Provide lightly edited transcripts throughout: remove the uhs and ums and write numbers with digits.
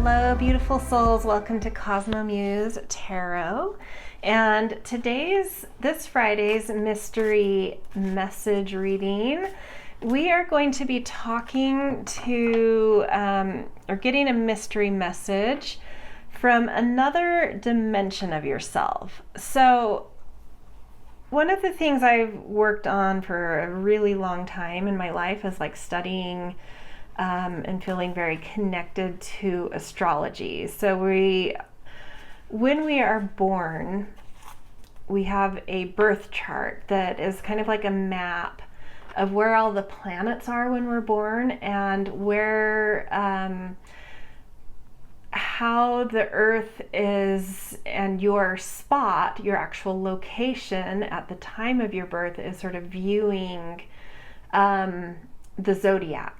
Hello, beautiful souls. Welcome to Cosmo Muse Tarot. And this Friday's mystery message reading, we are going to be talking to, or getting a mystery message from another dimension of yourself. So, one of the things I've worked on for a really long time in my life is like studying and feeling very connected to astrology. So when we are born, we have a birth chart that is kind of like a map of where all the planets are when we're born, and where how the Earth is, and your spot, your actual location at the time of your birth is sort of viewing the Zodiac.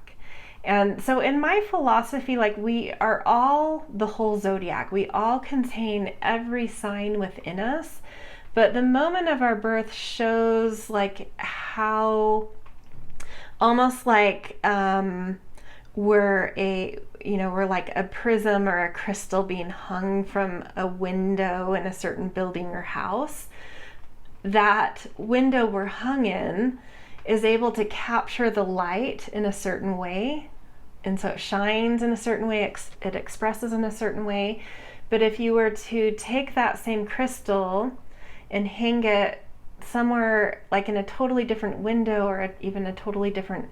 And so in my philosophy, like, we are all the whole Zodiac. We all contain every sign within us, but the moment of our birth shows like how almost like we're like a prism or a crystal being hung from a window in a certain building or house. That window we're hung in is able to capture the light in a certain way, and so it shines in a certain way, it expresses in a certain way. But if you were to take that same crystal and hang it somewhere like in a totally different window, or even a totally different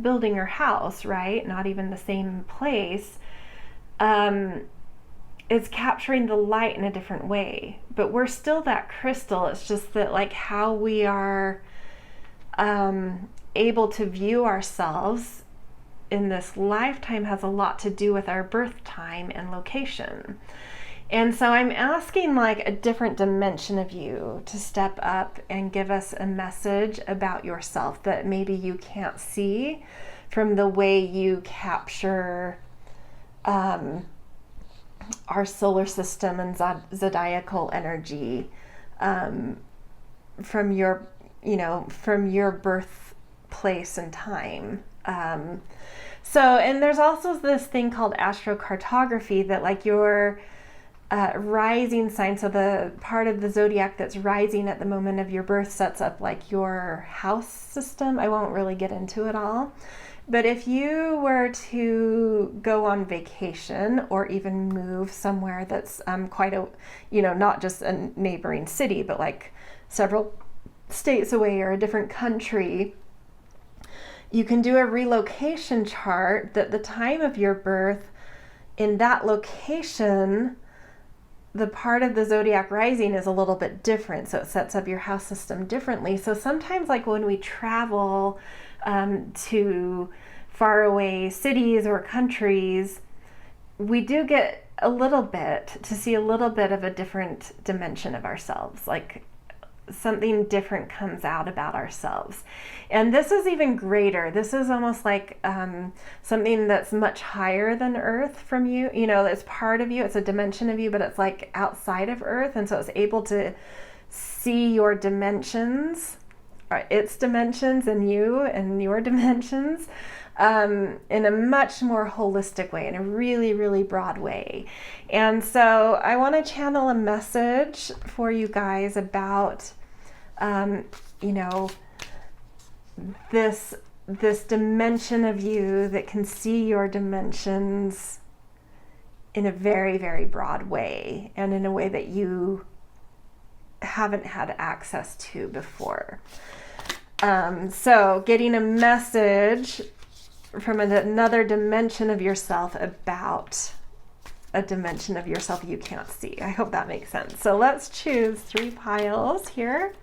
building or house, right, not even the same place, it's capturing the light in a different way. But we're still that crystal. It's just that like how we are able to view ourselves in this lifetime has a lot to do with our birth time and location. And so I'm asking like a different dimension of you to step up and give us a message about yourself that maybe you can't see from the way you capture our solar system and zodiacal energy from your birthplace and time. And there's also this thing called astrocartography, that like your rising sign, so the part of the zodiac that's rising at the moment of your birth sets up like your house system. I won't really get into it all, but if you were to go on vacation or even move somewhere that's not just a neighboring city, but like several states away or a different country, you can do a relocation chart that the time of your birth in that location, the part of the zodiac rising is a little bit different, so it sets up your house system differently. So sometimes like when we travel to faraway cities or countries, we do get a little bit to see a little bit of a different dimension of ourselves, like something different comes out about ourselves. And this is even greater. This is almost like something that's much higher than Earth from you. It's part of you. It's a dimension of you, but it's like outside of Earth. And so it's able to see your dimensions, or its dimensions, and you and your dimensions in a much more holistic way, in a really, really broad way. And so I want to channel a message for you guys about, this dimension of you that can see your dimensions in a very, very broad way, and in a way that you haven't had access to before. So getting a message from another dimension of yourself about a dimension of yourself you can't see. I hope that makes sense. So let's choose 3 piles here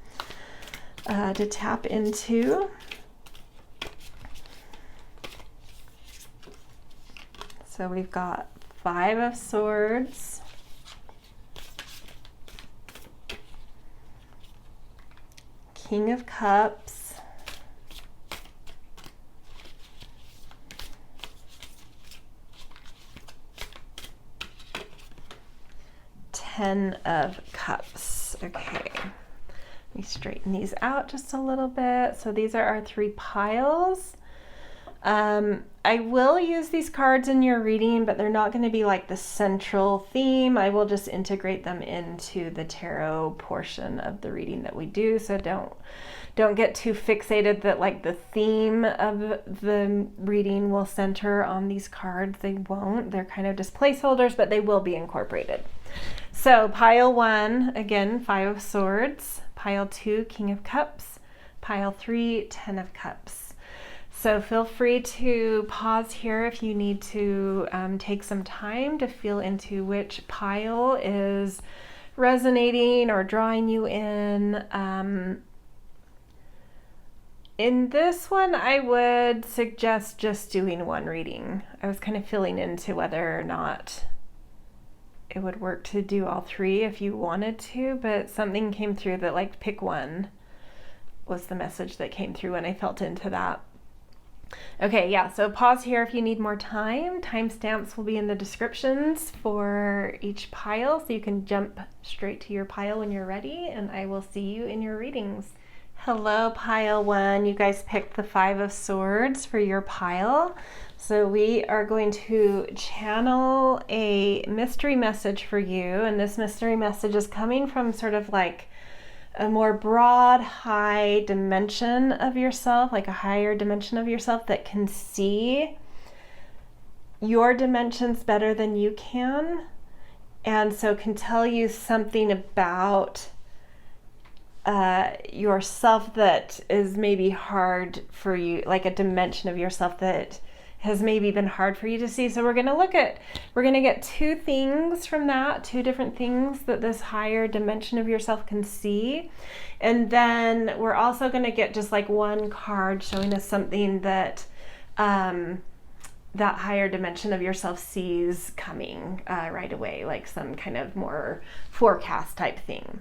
to tap into. So we've got 5 of Swords, King of Cups, Ten of Cups. Okay, let me straighten these out just a little bit. So these are our 3 piles. I will use these cards in your reading, but they're not going to be like the central theme. I will just integrate them into the tarot portion of the reading that we do. So don't get too fixated that like the theme of the reading will center on these cards. They won't. They're kind of just placeholders, but they will be incorporated. So pile 1, again, 5 of Swords. Pile 2, King of Cups. Pile 3, 10 of Cups. So feel free to pause here if you need to take some time to feel into which pile is resonating or drawing you in. In this one, I would suggest just doing one reading. I was kind of feeling into whether or not it would work to do all 3 if you wanted to, but something came through that like pick one was the message that came through when I felt into that. Okay, yeah, so pause here if you need more time. Timestamps will be in the descriptions for each pile, so you can jump straight to your pile when you're ready, and I will see you in your readings. Hello, pile 1. You guys picked the 5 of Swords for your pile. So we are going to channel a mystery message for you, and this mystery message is coming from sort of like a more broad, high dimension of yourself, like a higher dimension of yourself that can see your dimensions better than you can, and so can tell you something about yourself that is maybe hard for you, like a dimension of yourself that has maybe been hard for you to see. So we're going to get 2 things from that, 2 different things that this higher dimension of yourself can see. And then we're also going to get just like 1 card showing us something that that higher dimension of yourself sees coming right away, like some kind of more forecast type thing.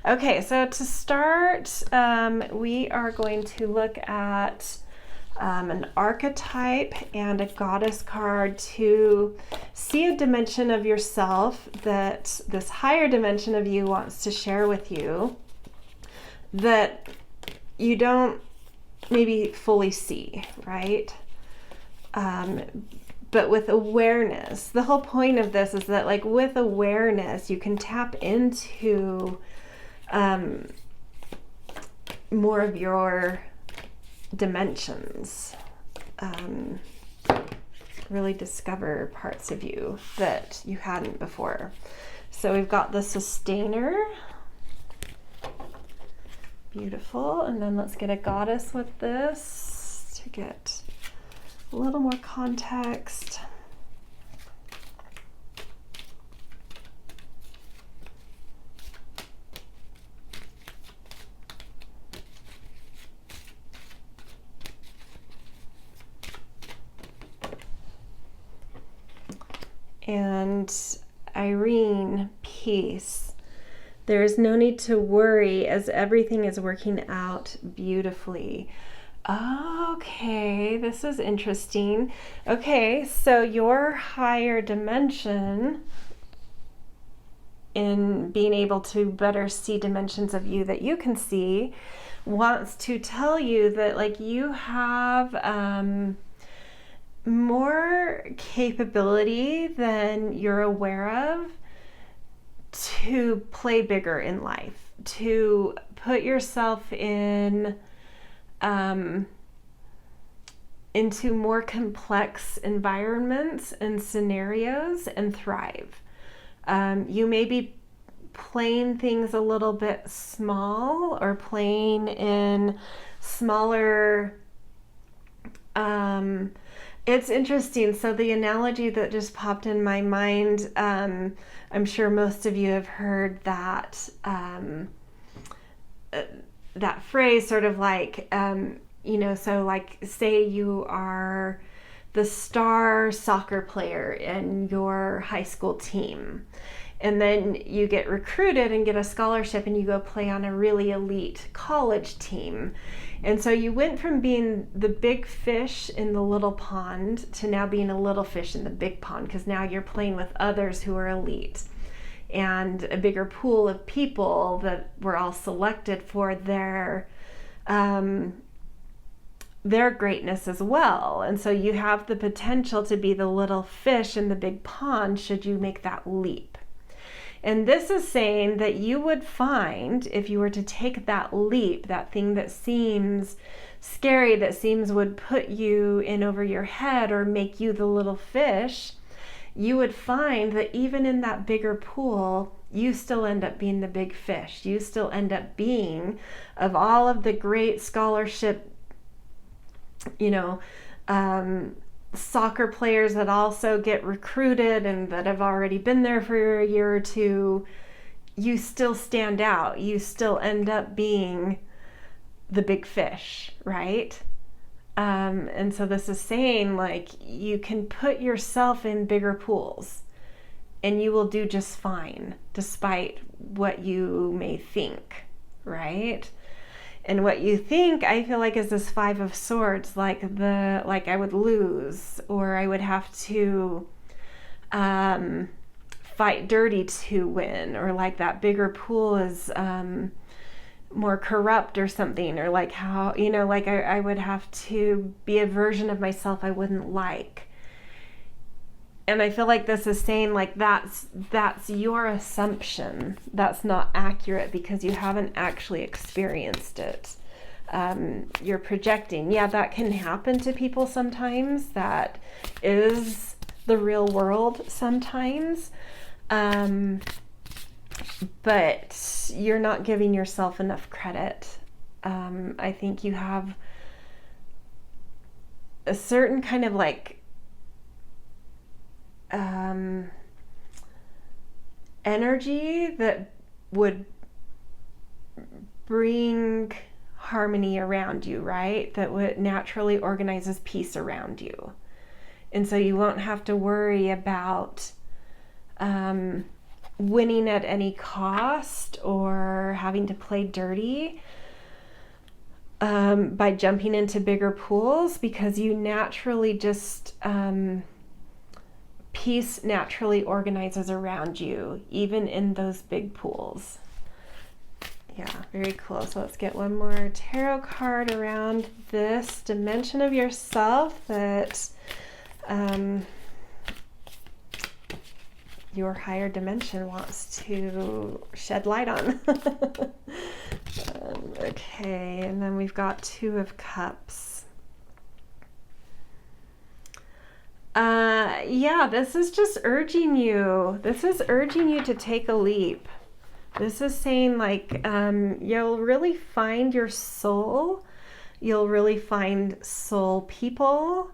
Okay, so to start, we are going to look at an archetype and a goddess card to see a dimension of yourself that this higher dimension of you wants to share with you that you don't maybe fully see, right? But with awareness, the whole point of this is that like with awareness, you can tap into more of your dimensions, really discover parts of you that you hadn't before. So we've got the Sustainer, beautiful, and then let's get a goddess with this to get a little more context. And Irene, peace. There is no need to worry as everything is working out beautifully. Okay, this is interesting. Okay, so your higher dimension in being able to better see dimensions of you that you can see wants to tell you that like you have more capability than you're aware of to play bigger in life, to put yourself in into more complex environments and scenarios and thrive. You may be playing things a little bit small or playing in smaller it's interesting. So the analogy that just popped in my mind, I'm sure most of you have heard that that phrase, sort of like, so like say you are the star soccer player in your high school team, and then you get recruited and get a scholarship and you go play on a really elite college team. And so you went from being the big fish in the little pond to now being a little fish in the big pond, because now you're playing with others who are elite and a bigger pool of people that were all selected for their their greatness as well. And so you have the potential to be the little fish in the big pond should you make that leap. And this is saying that you would find, if you were to take that leap, that thing that seems scary, that seems would put you in over your head or make you the little fish, you would find that even in that bigger pool, you still end up being the big fish. You still end up being, of all of the great scholarship, soccer players that also get recruited and that have already been there for a year or two, you still stand out. You still end up being the big fish, right? And so this is saying, like, you can put yourself in bigger pools and you will do just fine despite what you may think, right? And what you think, I feel like, is this Five of Swords, like I would lose, or I would have to fight dirty to win, or like that bigger pool is more corrupt or something, or like how, like I would have to be a version of myself I wouldn't like. And I feel like this is saying, like, that's your assumption. That's not accurate because you haven't actually experienced it. You're projecting. Yeah, that can happen to people sometimes. That is the real world sometimes. But you're not giving yourself enough credit. I think you have a certain kind of like energy that would bring harmony around you, right? That would naturally organizes peace around you. And so you won't have to worry about winning at any cost or having to play dirty by jumping into bigger pools, because you naturally just peace naturally organizes around you, even in those big pools. Yeah, very cool. So let's get one more tarot card around this dimension of yourself that your higher dimension wants to shed light on. Okay, and then we've got Two of Cups. Yeah, this is just urging you. This is urging you to take a leap. This is saying, like, you'll really find your soul. You'll really find soul people.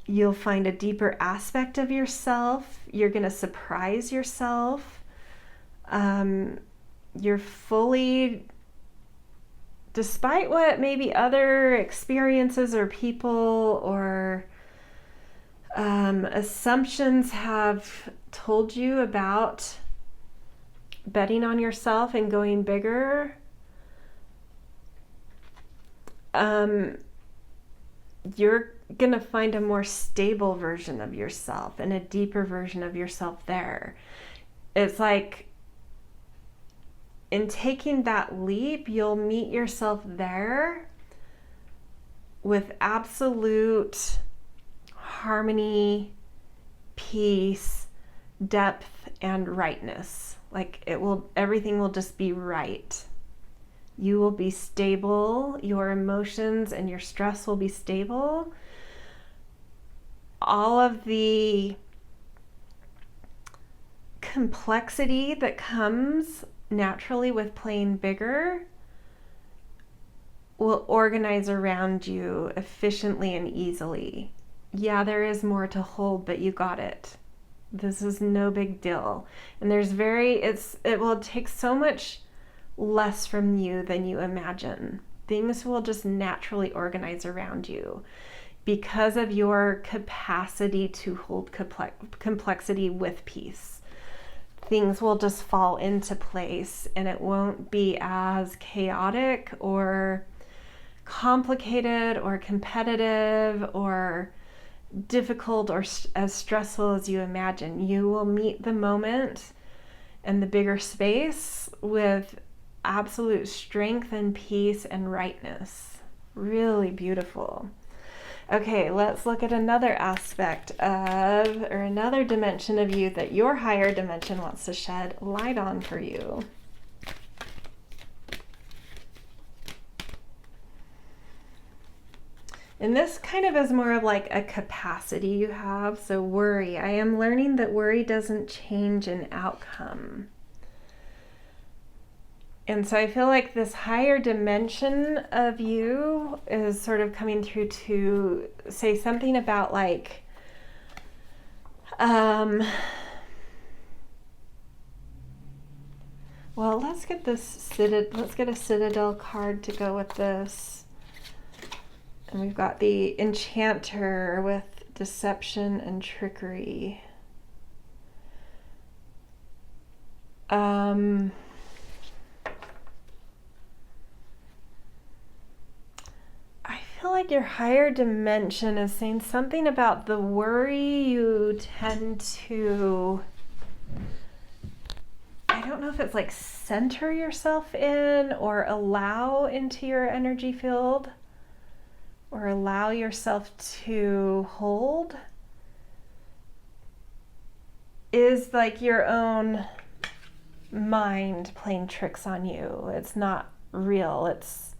You'll find a deeper aspect of yourself. You're going to surprise yourself. You're fully, despite what maybe other experiences or people or assumptions have told you about betting on yourself and going bigger, you're gonna find a more stable version of yourself and a deeper version of yourself there. It's like, in taking that leap, you'll meet yourself there with absolute harmony, peace, depth, and rightness. Like, everything will just be right. You will be stable. Your emotions and your stress will be stable. All of the complexity that comes naturally with playing bigger will organize around you efficiently and easily. Yeah, there is more to hold, but you got it. This is no big deal. And it will take so much less from you than you imagine. Things will just naturally organize around you because of your capacity to hold complexity with peace. Things will just fall into place and it won't be as chaotic or complicated or competitive or difficult or as stressful as you imagine. You will meet the moment and the bigger space with absolute strength and peace and rightness. Really beautiful. Okay, let's look at another aspect of, or another dimension of you that your higher dimension wants to shed light on for you. And this kind of is more of like a capacity you have. So worry. I am learning that worry doesn't change an outcome. And so I feel like this higher dimension of you is sort of coming through to say something about like, well, let's get let's get a Citadel card to go with this. And we've got the Enchanter with deception and trickery. I feel like your higher dimension is saying something about the worry you tend to, I don't know if it's like center yourself in or allow into your energy field or allow yourself to hold, is like your own mind playing tricks on you. It's not real. It's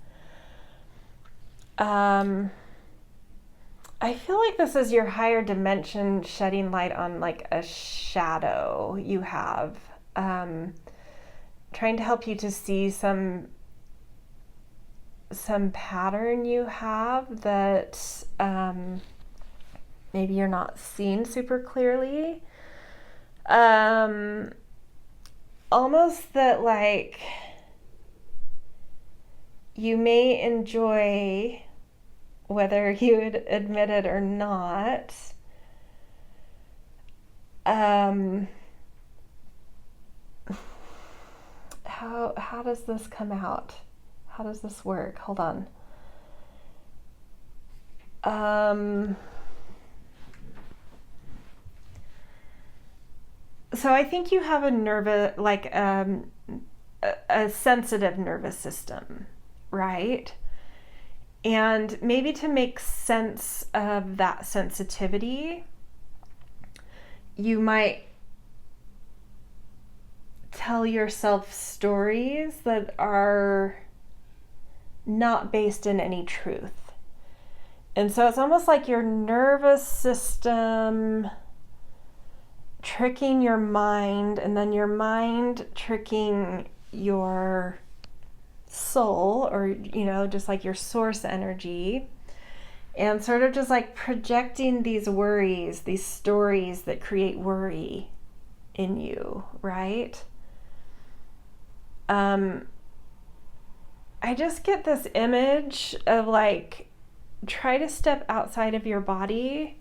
I feel like this is your higher dimension shedding light on like a shadow you have, trying to help you to see some pattern you have that maybe you're not seeing super clearly. Almost that like you may enjoy, whether you would admit it or not, how does this come out? How does this work? Hold on. So I think you have a sensitive nervous system, right? And maybe to make sense of that sensitivity, you might tell yourself stories that are not based in any truth. And so it's almost like your nervous system tricking your mind, and then your mind tricking your soul, or just like your source energy, and sort of just like projecting these worries, these stories that create worry in you, right? I just get this image of like, try to step outside of your body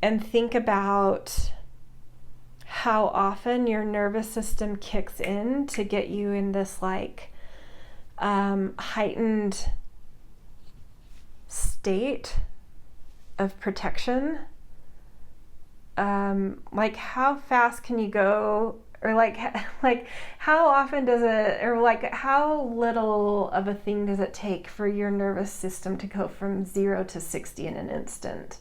and think about how often your nervous system kicks in to get you in this like heightened state of protection. Like how fast can you go, or like how often does it, or like how little of a thing does it take for your nervous system to go from 0 to 60 in an instant?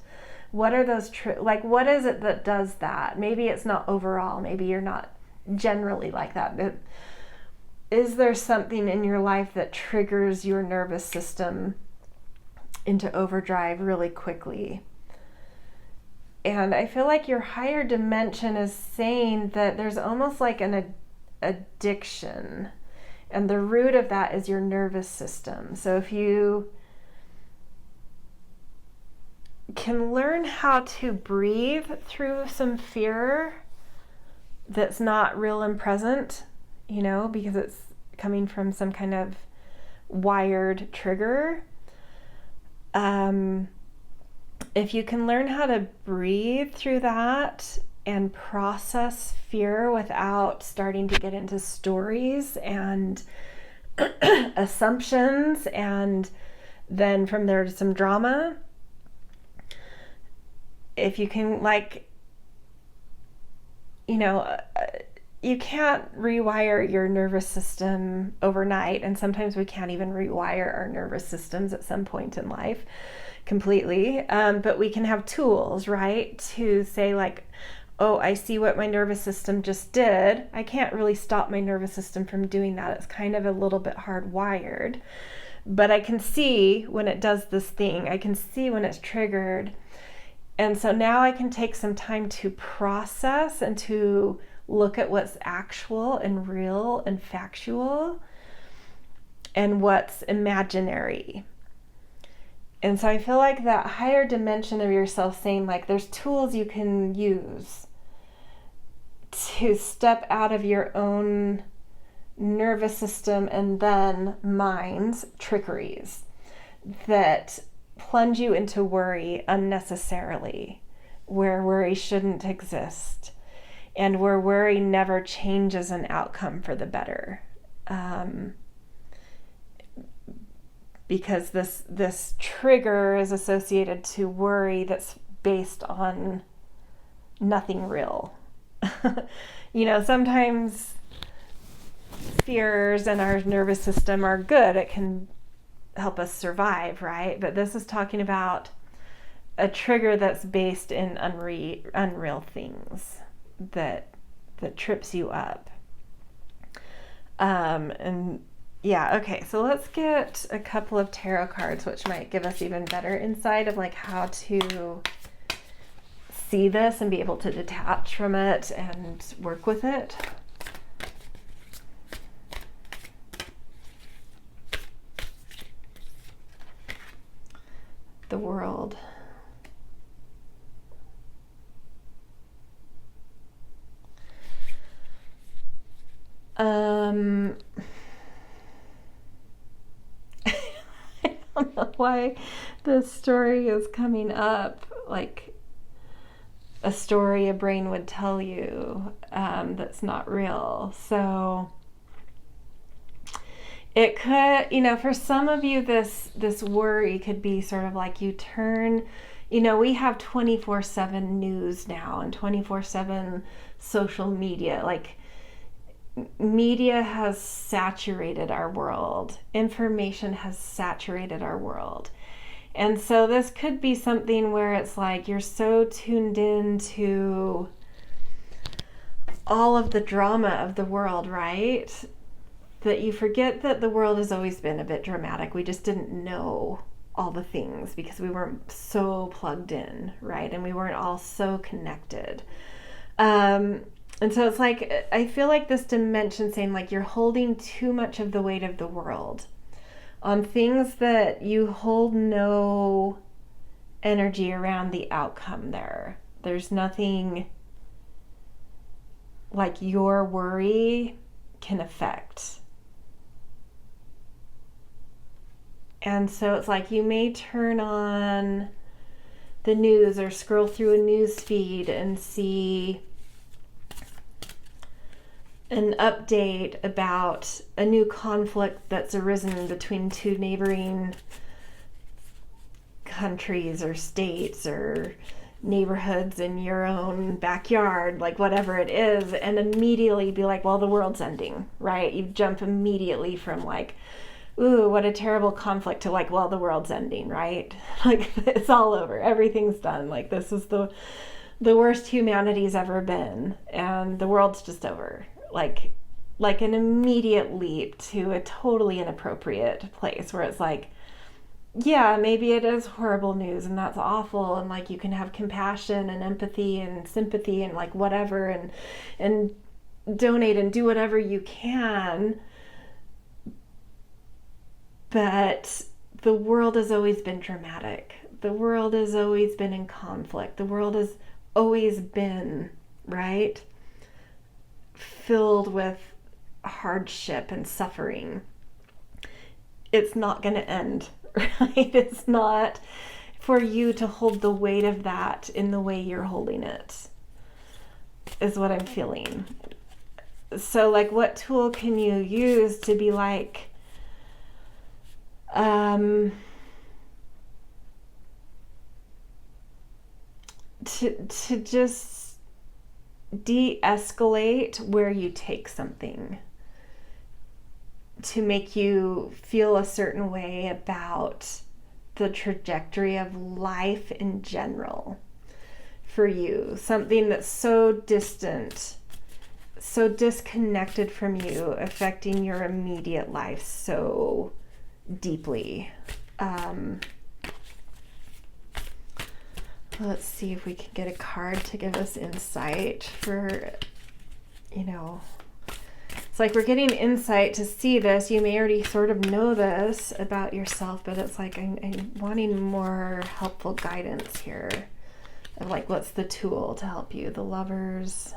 What are those what is it that does that? Maybe it's not overall, maybe you're not generally like that, but is there something in your life that triggers your nervous system into overdrive really quickly? And I feel like your higher dimension is saying that there's almost like an addiction, and the root of that is your nervous system. So if you can learn how to breathe through some fear that's not real and present, because it's coming from some kind of wired trigger. If you can learn how to breathe through that and process fear without starting to get into stories and assumptions, and then from there to some drama, if you can you can't rewire your nervous system overnight, and sometimes we can't even rewire our nervous systems at some point in life completely, but we can have tools, right, to say like, oh, I see what my nervous system just did. I can't really stop my nervous system from doing that. It's kind of a little bit hardwired, but I can see when it does this thing. I can see when it's triggered. And so now I can take some time to process and to look at what's actual and real and factual and what's imaginary. And so I feel like that higher dimension of yourself saying like there's tools you can use to step out of your own nervous system and then mind's trickeries that plunge you into worry unnecessarily, where worry shouldn't exist, and where worry never changes an outcome for the better. Because this trigger is associated to worry that's based on nothing real. Sometimes fears in our nervous system are good. It can help us survive, right? But this is talking about a trigger that's based in unreal things that trips you up. Okay, so let's get a couple of tarot cards, which might give us even better insight of like how to see this and be able to detach from it and work with it. The World. I don't know why this story is coming up, like a story a brain would tell you that's not real. So it could, for some of you, this worry could be sort of like you turn, we have 24/7 news now and 24/7 social media. Like, media has saturated our world. Information has saturated our world. And so this could be something where it's like you're so tuned in to all of the drama of the world, right? That you forget that the world has always been a bit dramatic. We just didn't know all the things because we weren't so plugged in, right? And we weren't all so connected. And so it's like, I feel like this dimension saying like you're holding too much of the weight of the world on things that you hold no energy around the outcome there. There's nothing like your worry can affect. And so it's like you may turn on the news or scroll through a news feed and see an update about a new conflict that's arisen between two neighboring countries or states or neighborhoods in your own backyard, like whatever it is, and immediately be like, well, the world's ending, right? You jump immediately from like, ooh, what a terrible conflict, to like, well, the world's ending, right? Like, it's all over, everything's done, like this is the worst humanity's ever been, and the world's just over. Like an immediate leap to a totally inappropriate place where it's like, yeah, maybe it is horrible news and that's awful, and like you can have compassion and empathy and sympathy and like whatever, and donate and do whatever you can, but the world has always been dramatic. The world has always been in conflict. The world has always been, right, filled with hardship and suffering. It's not going to end, right? It's not for you to hold the weight of that in the way you're holding it, is what I'm feeling. So like, what tool can you use to be like, to just de-escalate where you take something to make you feel a certain way about the trajectory of life in general for you. Something that's so distant, so disconnected from you, affecting your immediate life so deeply. Let's see if we can get a card to give us insight for, it's like we're getting insight to see this. You may already sort of know this about yourself, but it's like I'm wanting more helpful guidance here of like, what's the tool to help you? The Lovers.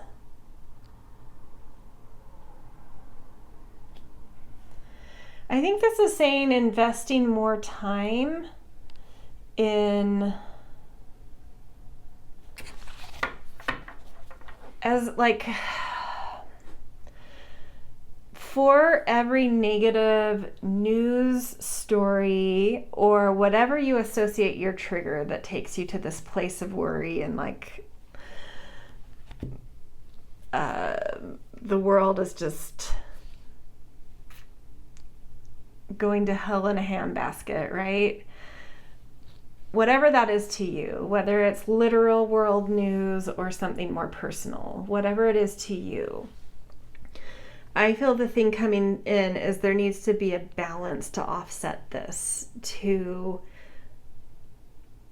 I think this is saying investing more time in, as like, for every negative news story or whatever you associate your trigger that takes you to this place of worry and like the world is just going to hell in a handbasket, right? Whatever that is to you, whether it's literal world news or something more personal, whatever it is to you, I feel the thing coming in is there needs to be a balance to offset this, to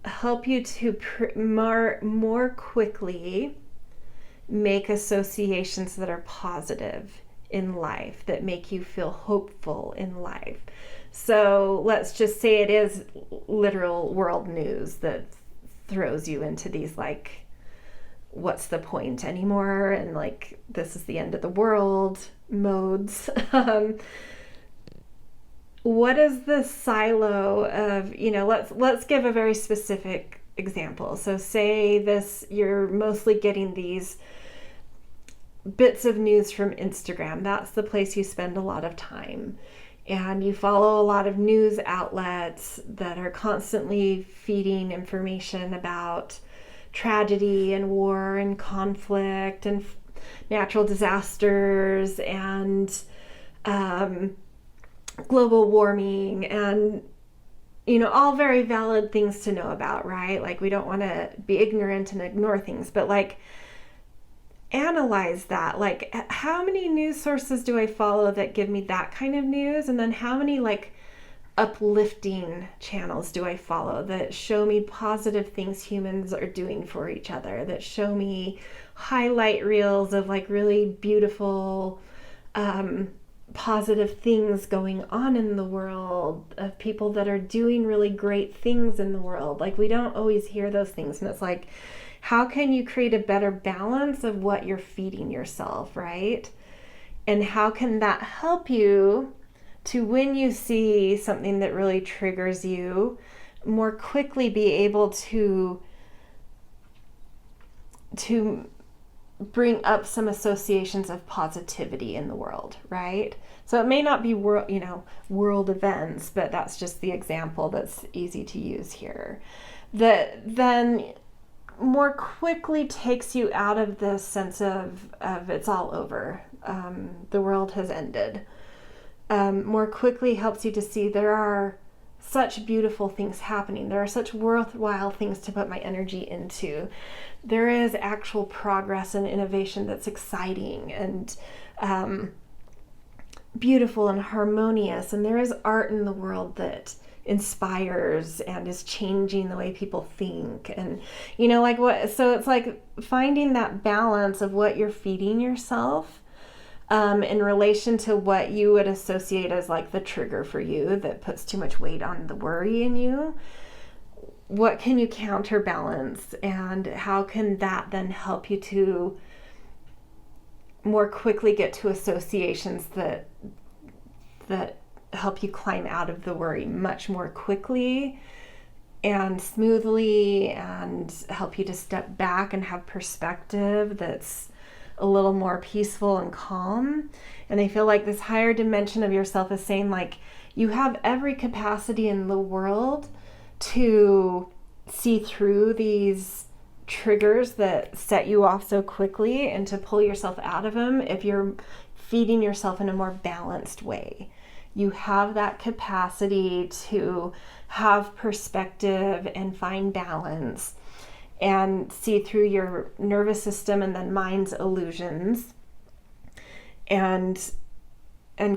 help you to more quickly make associations that are positive in life, that make you feel hopeful in life. So let's just say it is literal world news that throws you into these like, what's the point anymore? And like, this is the end of the world modes. What is the silo of, let's give a very specific example. So say this, you're mostly getting these bits of news from Instagram. That's the place you spend a lot of time. And you follow a lot of news outlets that are constantly feeding information about tragedy and war and conflict and natural disasters and global warming and, all very valid things to know about, right? Like, we don't want to be ignorant and ignore things, but like, analyze that. Like, how many news sources do I follow that give me that kind of news? And then how many like uplifting channels do I follow that show me positive things humans are doing for each other, that show me highlight reels of like really beautiful, positive things going on in the world, of people that are doing really great things in the world. Like, we don't always hear those things. And it's like, how can you create a better balance of what you're feeding yourself, right? And how can that help you to, when you see something that really triggers you, more quickly be able to bring up some associations of positivity in the world, right? So it may not be world events, but that's just the example that's easy to use here. That then more quickly takes you out of this sense of it's all over, the world has ended. More quickly helps you to see there are such beautiful things happening. There are such worthwhile things to put my energy into. There is actual progress and innovation that's exciting and beautiful and harmonious. And there is art in the world that inspires and is changing the way people think. And so it's like finding that balance of what you're feeding yourself in relation to what you would associate as like the trigger for you that puts too much weight on the worry in you. What can you counterbalance, and how can that then help you to more quickly get to associations that help you climb out of the worry much more quickly and smoothly, and help you to step back and have perspective that's a little more peaceful and calm. And I feel like this higher dimension of yourself is saying like, you have every capacity in the world to see through these triggers that set you off so quickly and to pull yourself out of them if you're feeding yourself in a more balanced way. You have that capacity to have perspective and find balance and see through your nervous system and then mind's illusions and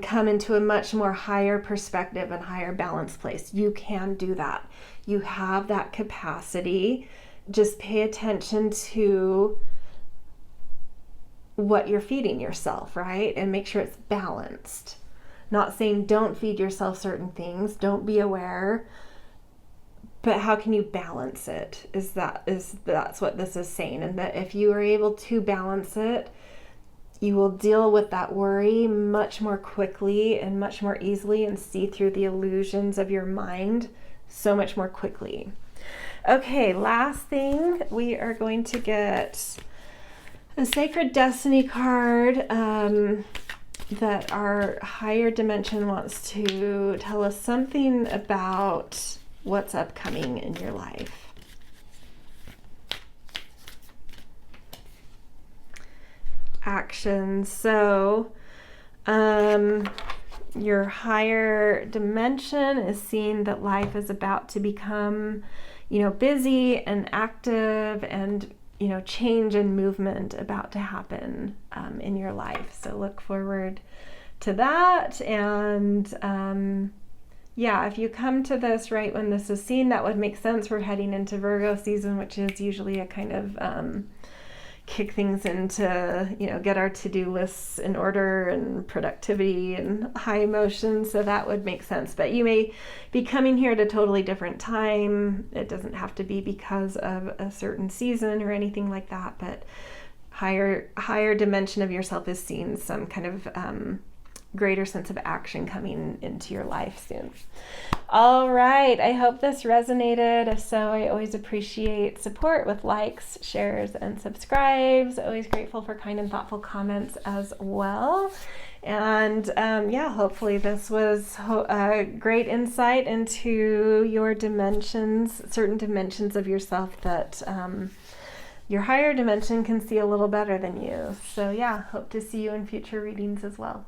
come into a much more higher perspective and higher balanced place. You can do that. You have that capacity. Just pay attention to what you're feeding yourself, right? And make sure it's balanced. Not saying don't feed yourself certain things, don't be aware, but how can you balance it? That's what this is saying. And that if you are able to balance it, you will deal with that worry much more quickly and much more easily and see through the illusions of your mind so much more quickly. Okay, last thing, we are going to get a Sacred Destiny card that our higher dimension wants to tell us something about what's upcoming in your life. Action. So your higher dimension is seeing that life is about to become, busy and active, and change and movement about to happen in your life. So look forward to that. And if you come to this right when this is seen, that would make sense. We're heading into Virgo season, which is usually a kind of kick things into, get our to-do lists in order and productivity and high emotion. So that would make sense. But you may be coming here at a totally different time. It doesn't have to be because of a certain season or anything like that, but higher dimension of yourself is seeing some kind of greater sense of action coming into your life soon. All right, I hope this resonated. If so, I always appreciate support with likes, shares, and subscribes. Always grateful for kind and thoughtful comments as well. And hopefully this was a great insight into your dimensions, certain dimensions of yourself that your higher dimension can see a little better than you. So hope to see you in future readings as well.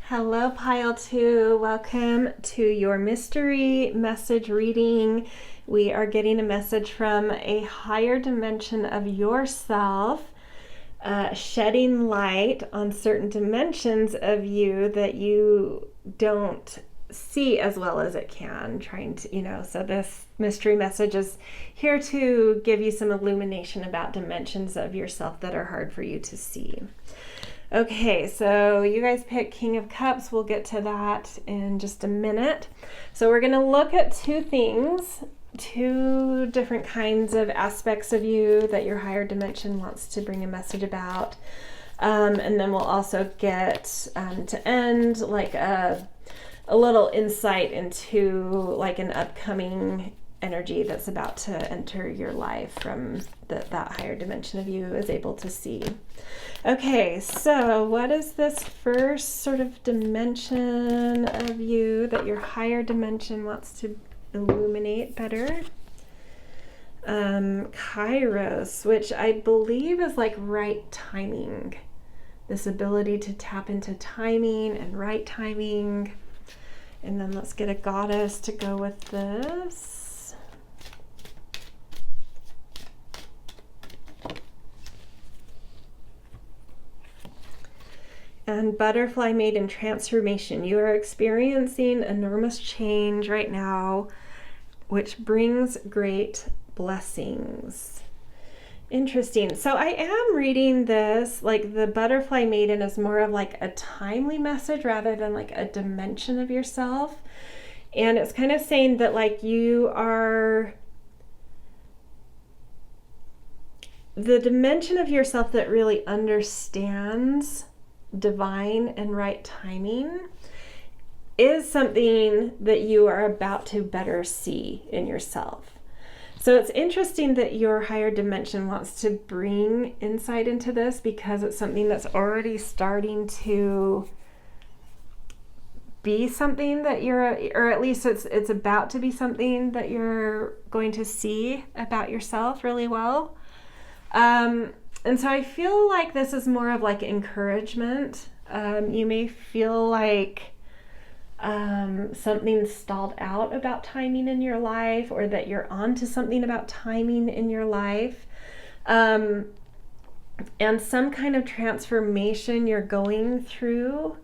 Hello, Pile 2. Welcome to your mystery message reading. We are getting a message from a higher dimension of yourself, shedding light on certain dimensions of you that you don't see as well as it can, trying to, so this mystery message is here to give you some illumination about dimensions of yourself that are hard for you to see. Okay, so you guys pick King of Cups. We'll get to that in just a minute. So we're going to look at two things, two different kinds of aspects of you that your higher dimension wants to bring a message about. And then we'll also get to end like a little insight into like an upcoming energy that's about to enter your life from that higher dimension of you is able to see. Okay, so what is this first sort of dimension of you that your higher dimension wants to illuminate better? Kairos, which I believe is like right timing. This ability to tap into timing and right timing. And then let's get a goddess to go with this. And Butterfly Maiden Transformation. You are experiencing enormous change right now, which brings great blessings. Interesting. So I am reading this, like the Butterfly Maiden is more of like a timely message rather than like a dimension of yourself. And it's kind of saying that like you are the dimension of yourself that really understands divine and right timing is something that you are about to better see in yourself. So it's interesting that your higher dimension wants to bring insight into this because it's something that's already starting to be something that or at least it's about to be something that you're going to see about yourself really well. And so I feel like this is more of like encouragement. You may feel like something's stalled out about timing in your life, or that you're onto something about timing in your life. And some kind of transformation you're going through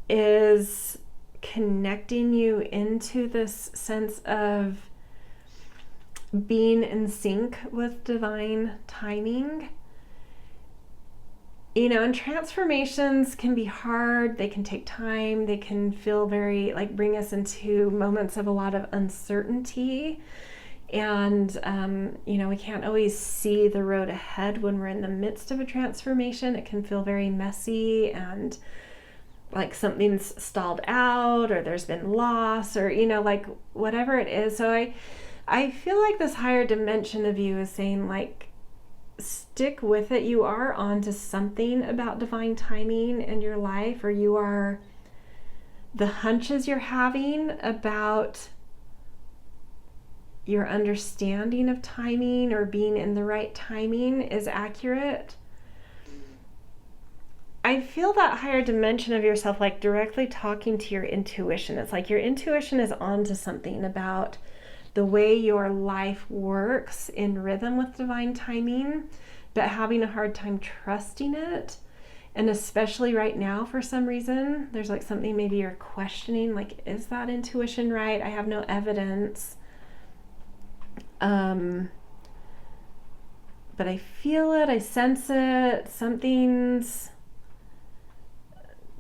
is connecting you into this sense of being in sync with divine timing. You know, and transformations can be hard, they can take time, they can feel very, like, bring us into moments of a lot of uncertainty. And, you know, we can't always see the road ahead when we're in the midst of a transformation. It can feel very messy and like something's stalled out, or there's been loss, or, you know, like whatever it is. So I feel like this higher dimension of you is saying, like, stick with it. You are onto something about divine timing in your life, or you are, the hunches you're having about your understanding of timing or being in the right timing is accurate. I feel that higher dimension of yourself, like, directly talking to your intuition. It's like your intuition is onto something about the way your life works in rhythm with divine timing, but having a hard time trusting it. And especially right now, for some reason, there's like something maybe you're questioning, like, is that intuition right? I have no evidence. But I feel it, I sense it,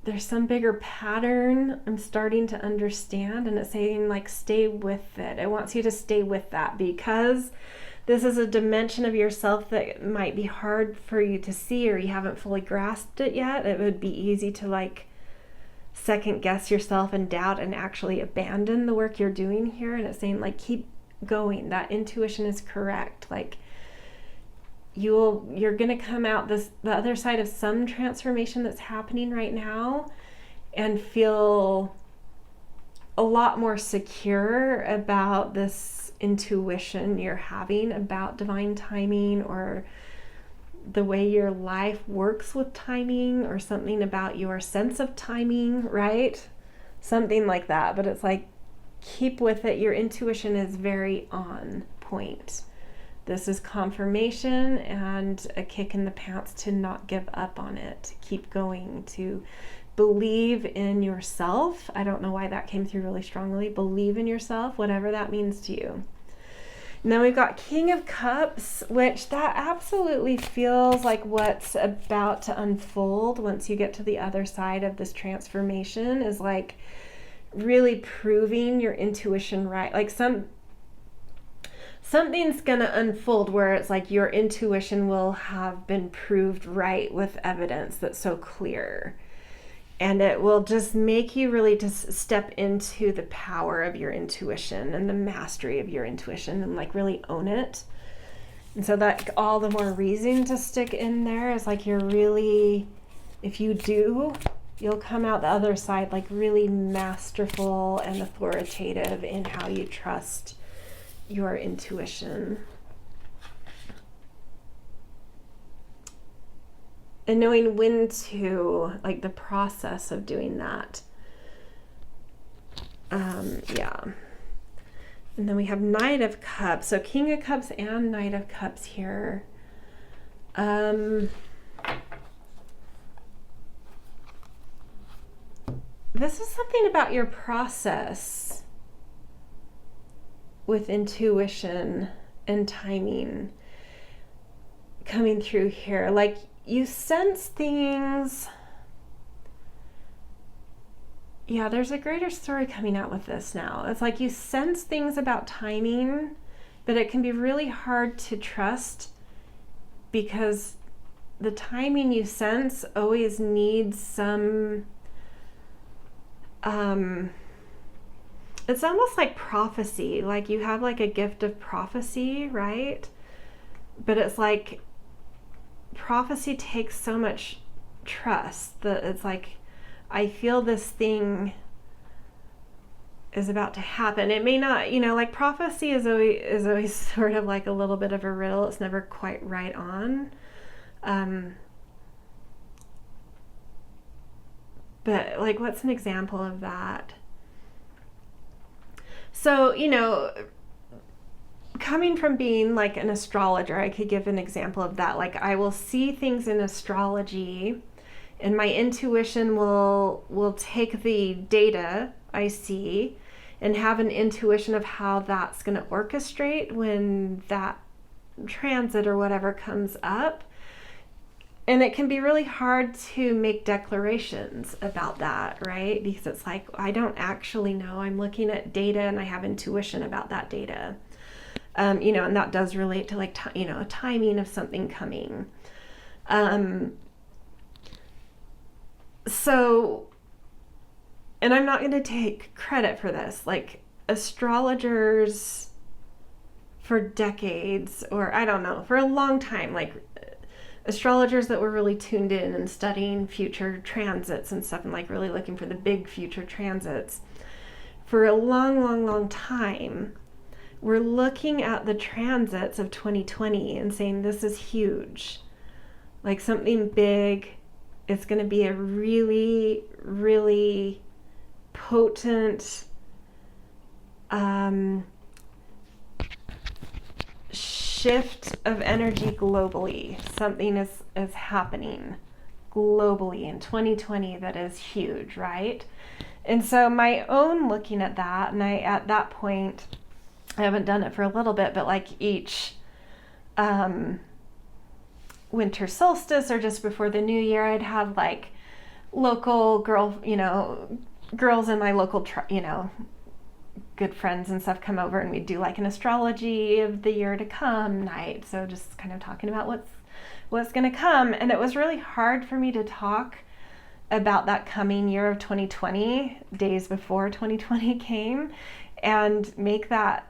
there's some bigger pattern I'm starting to understand, and it's saying, like, stay with it. It wants you to stay with that, because this is a dimension of yourself that might be hard for you to see, or you haven't fully grasped it yet. It would be easy to, like, second guess yourself and doubt and actually abandon the work you're doing here. And it's saying, like, keep going. That intuition is correct. Like, you're going to come out the other side of some transformation that's happening right now and feel a lot more secure about this intuition you're having about divine timing, or the way your life works with timing, or something about your sense of timing, right? Something like that. But it's like, keep with it. Your intuition is very on point. This is confirmation and a kick in the pants to not give up on it, to keep going, to believe in yourself. I don't know why that came through really strongly. Believe in yourself, whatever that means to you. And then we've got King of Cups, which that absolutely feels like what's about to unfold once you get to the other side of this transformation, is like really proving your intuition right. Like something's going to unfold where it's like your intuition will have been proved right with evidence that's so clear. And it will just make you really just step into the power of your intuition and the mastery of your intuition, and like really own it. And so that all the more reason to stick in there is like, you're really, if you do, you'll come out the other side like really masterful and authoritative in how you trust your intuition. And knowing when to, like, the process of doing that. Yeah. And then we have Knight of Cups. So King of Cups and Knight of Cups here. This is something about your process with intuition and timing coming through here. Like, you sense things. Yeah, there's a greater story coming out with this now. It's like you sense things about timing, but it can be really hard to trust, because the timing you sense always needs some it's almost like prophecy. Like, you have like a gift of prophecy, right? But it's like prophecy takes so much trust that it's like, I feel this thing is about to happen. It may not, like prophecy is always sort of like a little bit of a riddle. It's never quite right on. But like, what's an example of that? So, coming from being like an astrologer, I could give an example of that. Like, I will see things in astrology and my intuition will take the data I see and have an intuition of how that's going to orchestrate when that transit or whatever comes up. And it can be really hard to make declarations about that, right? Because it's like, I don't actually know. I'm looking at data and I have intuition about that data. And that does relate to like, a timing of something coming. So, and I'm not going to take credit for this, like astrologers for decades, or I don't know, for a long time, like astrologers that were really tuned in and studying future transits and stuff and like really looking for the big future transits for a long time, we're looking at the transits of 2020 and saying this is huge, like something big. It's going to be a really, really potent shift of energy globally. Something is happening globally in 2020 that is huge, right? And so my own looking at that, and at that point, I haven't done it for a little bit, but like each winter solstice or just before the new year, I'd have like local girls in my local, good friends and stuff come over and we'd do like an astrology of the year to come night. So just kind of talking about what's going to come. And it was really hard for me to talk about that coming year of 2020, days before 2020 came, and make that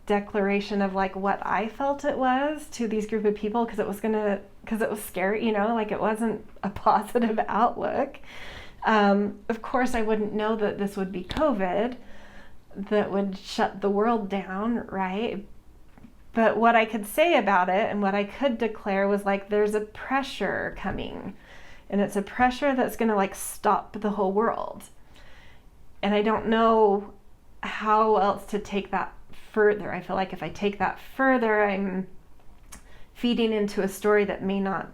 declaration of like what I felt it was to these group of people, because it was scary, like it wasn't a positive outlook. Of course, I wouldn't know that this would be COVID that would shut the world down, right? But what I could say about it and what I could declare was like, there's a pressure coming, and it's a pressure that's going to like stop the whole world. And I don't know how else to take that further. I feel like if I take that further, I'm feeding into a story that may not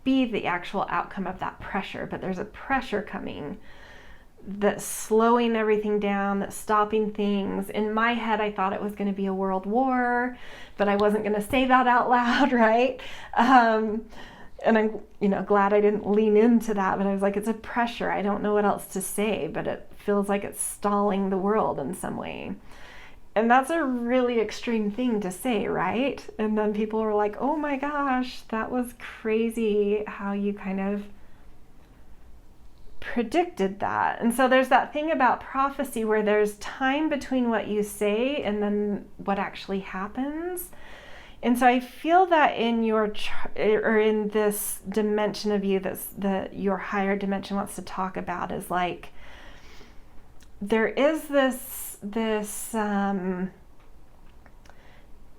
be the actual outcome of that pressure, but there's a pressure coming that's slowing everything down, that's stopping things. In my head, I thought it was going to be a world war, but I wasn't going to say that out loud, right? And I'm, glad I didn't lean into that, but I was like, it's a pressure. I don't know what else to say, but it feels like it's stalling the world in some way. And that's a really extreme thing to say, right? And then people were like, oh my gosh, that was crazy how you kind of predicted that. And so there's that thing about prophecy where there's time between what you say and then what actually happens. And so I feel that in in this dimension of you that your higher dimension wants to talk about is like, there is this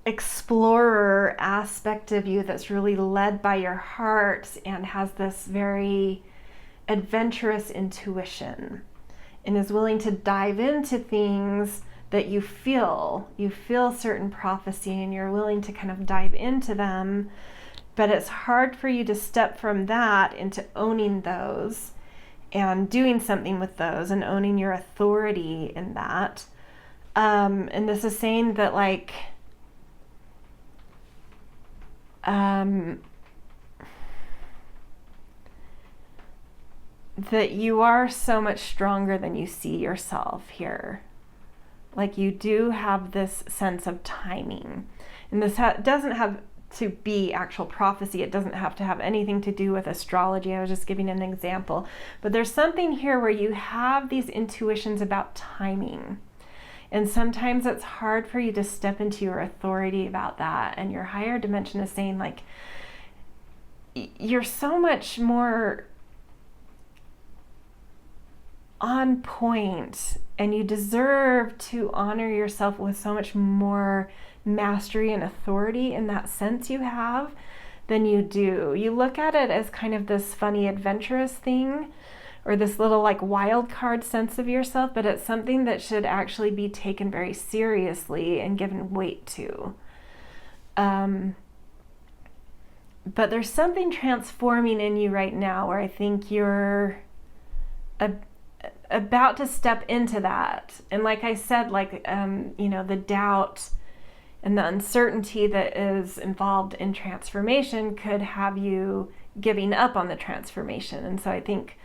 explorer aspect of you that's really led by your heart and has this very adventurous intuition and is willing to dive into things that you feel certain prophecy and you're willing to kind of dive into them, but it's hard for you to step from that into owning those and doing something with those and owning your authority in that. And this is saying that like, that you are so much stronger than you see yourself here. Like you do have this sense of timing. And this doesn't have to be actual prophecy. It doesn't have to have anything to do with astrology. I was just giving an example. But there's something here where you have these intuitions about timing. And sometimes it's hard for you to step into your authority about that. And your higher dimension is saying like, you're so much more on point, and you deserve to honor yourself with so much more mastery and authority in that sense you have than you do. You look at it as kind of this funny, adventurous thing, or this little like wild card sense of yourself, but it's something that should actually be taken very seriously and given weight to. But there's something transforming in you right now where I think you're about to step into that. And like I said, like, the doubt and the uncertainty that is involved in transformation could have you giving up on the transformation. And so I think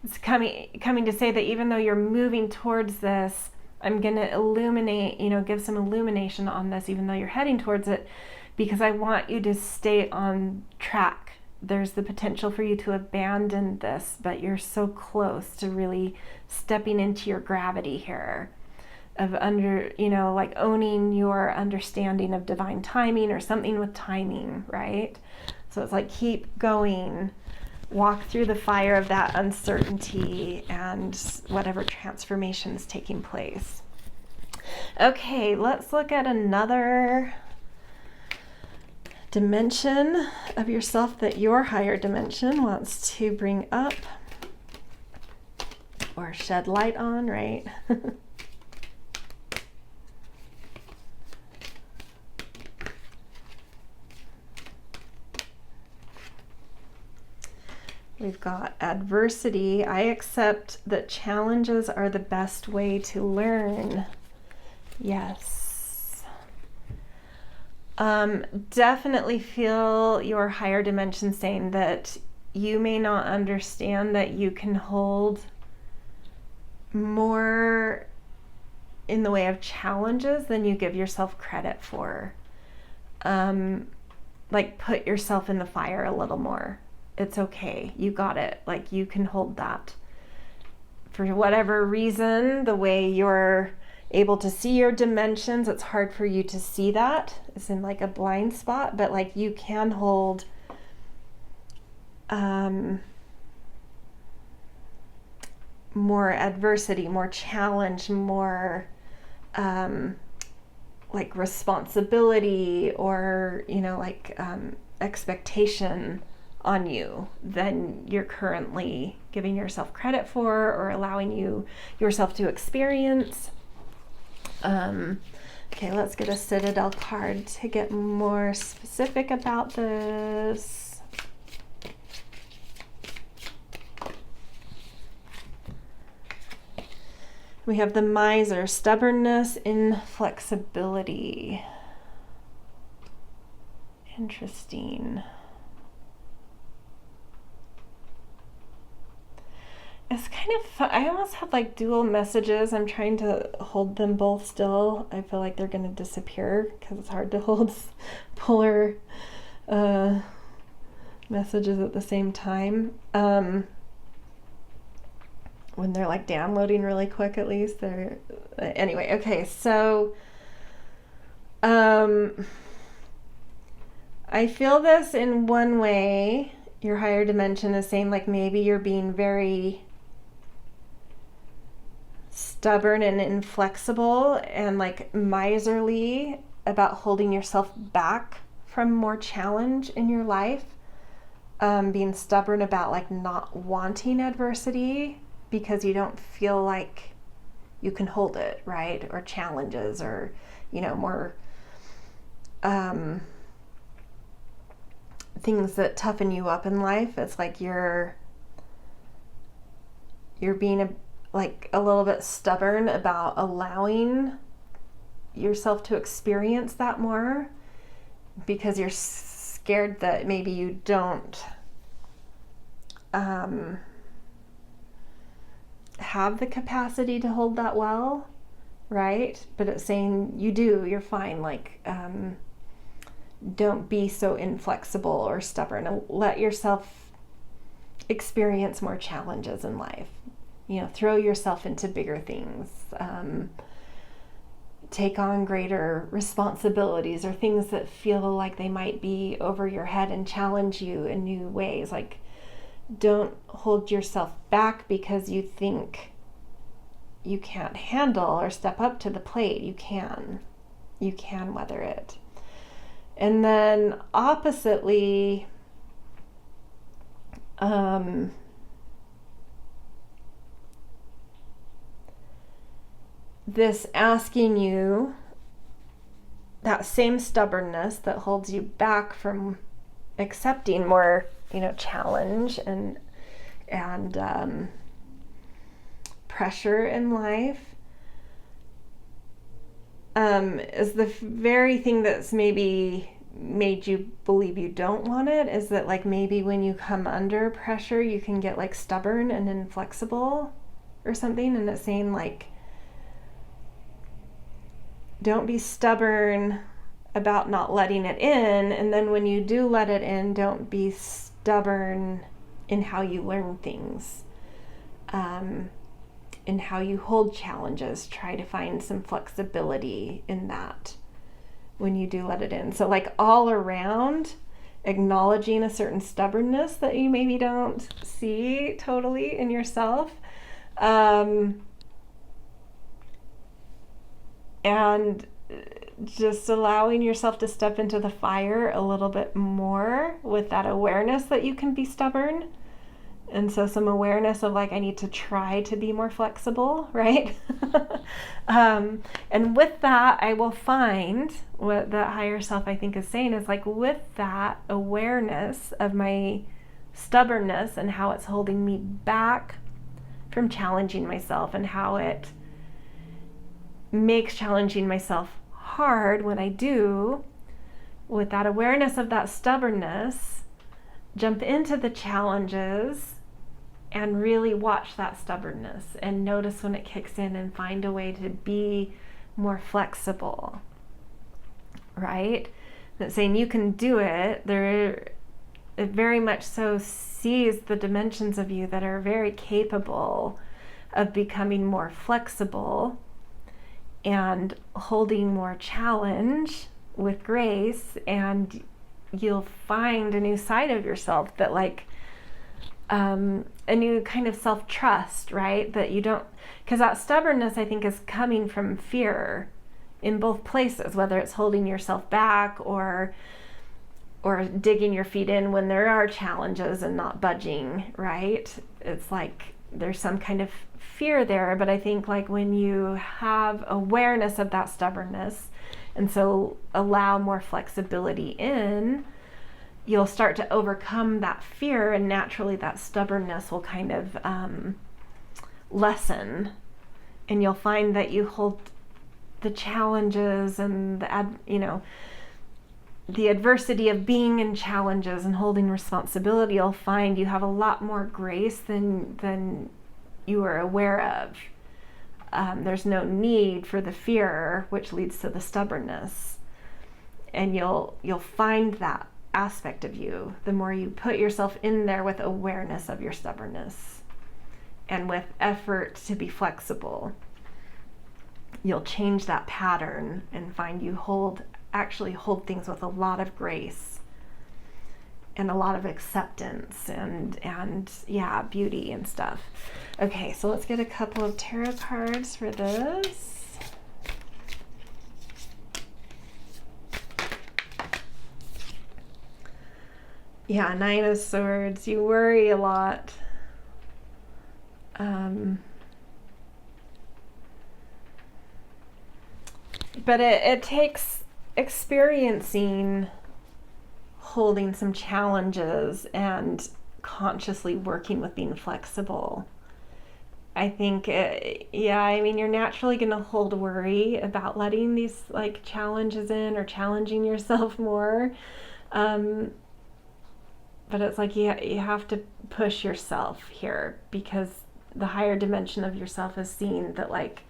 it's coming to say that even though you're moving towards this, I'm going to illuminate, give some illumination on this, even though you're heading towards it, because I want you to stay on track. There's the potential for you to abandon this, but you're so close to really stepping into your gravity here of owning your understanding of divine timing or something with timing, right? So it's like, keep going, walk through the fire of that uncertainty and whatever transformation is taking place. Okay, let's look at another dimension of yourself that your higher dimension wants to bring up or shed light on, right? We've got adversity. I accept that challenges are the best way to learn. Yes. Definitely feel your higher dimension saying that you may not understand that you can hold more in the way of challenges than you give yourself credit for. Like, put yourself in the fire a little more. It's okay. You got it. Like, you can hold that. For whatever reason, the way you're able to see your dimensions, it's hard for you to see that. It's in like a blind spot, but like you can hold more adversity, more challenge, more like responsibility or, expectation on you than you're currently giving yourself credit for or allowing yourself to experience. Okay, let's get a Citadel card to get more specific about this. We have the Miser, stubbornness, inflexibility. Interesting. It's kind of fun. I almost have like dual messages. I'm trying to hold them both still. I feel like they're going to disappear because it's hard to hold polar messages at the same time. When they're like downloading really quick, at least they're anyway. Okay, so I feel this in one way. Your higher dimension is saying like maybe you're being very stubborn and inflexible and like miserly about holding yourself back from more challenge in your life, being stubborn about like not wanting adversity because you don't feel like you can hold it, right? Or challenges or more things that toughen you up in life. It's like you're being a little bit stubborn about allowing yourself to experience that more because you're scared that maybe you don't have the capacity to hold that well, right? But it's saying you do, you're fine. Like, don't be so inflexible or stubborn. Let yourself experience more challenges in life. Throw yourself into bigger things. Take on greater responsibilities or things that feel like they might be over your head and challenge you in new ways. Like, don't hold yourself back because you think you can't handle or step up to the plate, you can weather it. And then oppositely, this asking you, that same stubbornness that holds you back from accepting more, challenge and pressure in life, is the very thing that's maybe made you believe you don't want it. Is that like maybe when you come under pressure you can get like stubborn and inflexible or something, and it's saying like, don't be stubborn about not letting it in, and then when you do let it in, don't be stubborn in how you learn things, in how you hold challenges. Try to find some flexibility in that when you do let it in. So like all around, acknowledging a certain stubbornness that you maybe don't see totally in yourself, and just allowing yourself to step into the fire a little bit more with that awareness that you can be stubborn. And so some awareness of like, I need to try to be more flexible, right? And with that, I will find what the higher self, I think, is saying is like, with that awareness of my stubbornness and how it's holding me back from challenging myself, and how it makes challenging myself hard when I do, with that awareness of that stubbornness, jump into the challenges and really watch that stubbornness and notice when it kicks in and find a way to be more flexible, right? That's saying you can do it. It very much so sees the dimensions of you that are very capable of becoming more flexible and holding more challenge with grace, and you'll find a new side of yourself that like, a new kind of self-trust, right? That you don't, because that stubbornness, I think, is coming from fear in both places, whether it's holding yourself back or digging your feet in when there are challenges and not budging, right? It's like there's some kind of fear there. But I think like when you have awareness of that stubbornness, and so allow more flexibility in, you'll start to overcome that fear, and naturally that stubbornness will kind of lessen, and you'll find that you hold the challenges and the adversity of being in challenges and holding responsibility. You'll find you have a lot more grace than you are aware of. There's no need for the fear, which leads to the stubbornness, and you'll find that aspect of you the more you put yourself in there with awareness of your stubbornness and with effort to be flexible. You'll change that pattern and find you actually hold things with a lot of grace and a lot of acceptance and beauty and stuff. Okay, so let's get a couple of tarot cards for this. Yeah, Nine of Swords. You worry a lot. But it takes experiencing holding some challenges and consciously working with being flexible. I think, you're naturally going to hold worry about letting these like challenges in or challenging yourself more. But it's like you have to push yourself here, because the higher dimension of yourself is seeing that like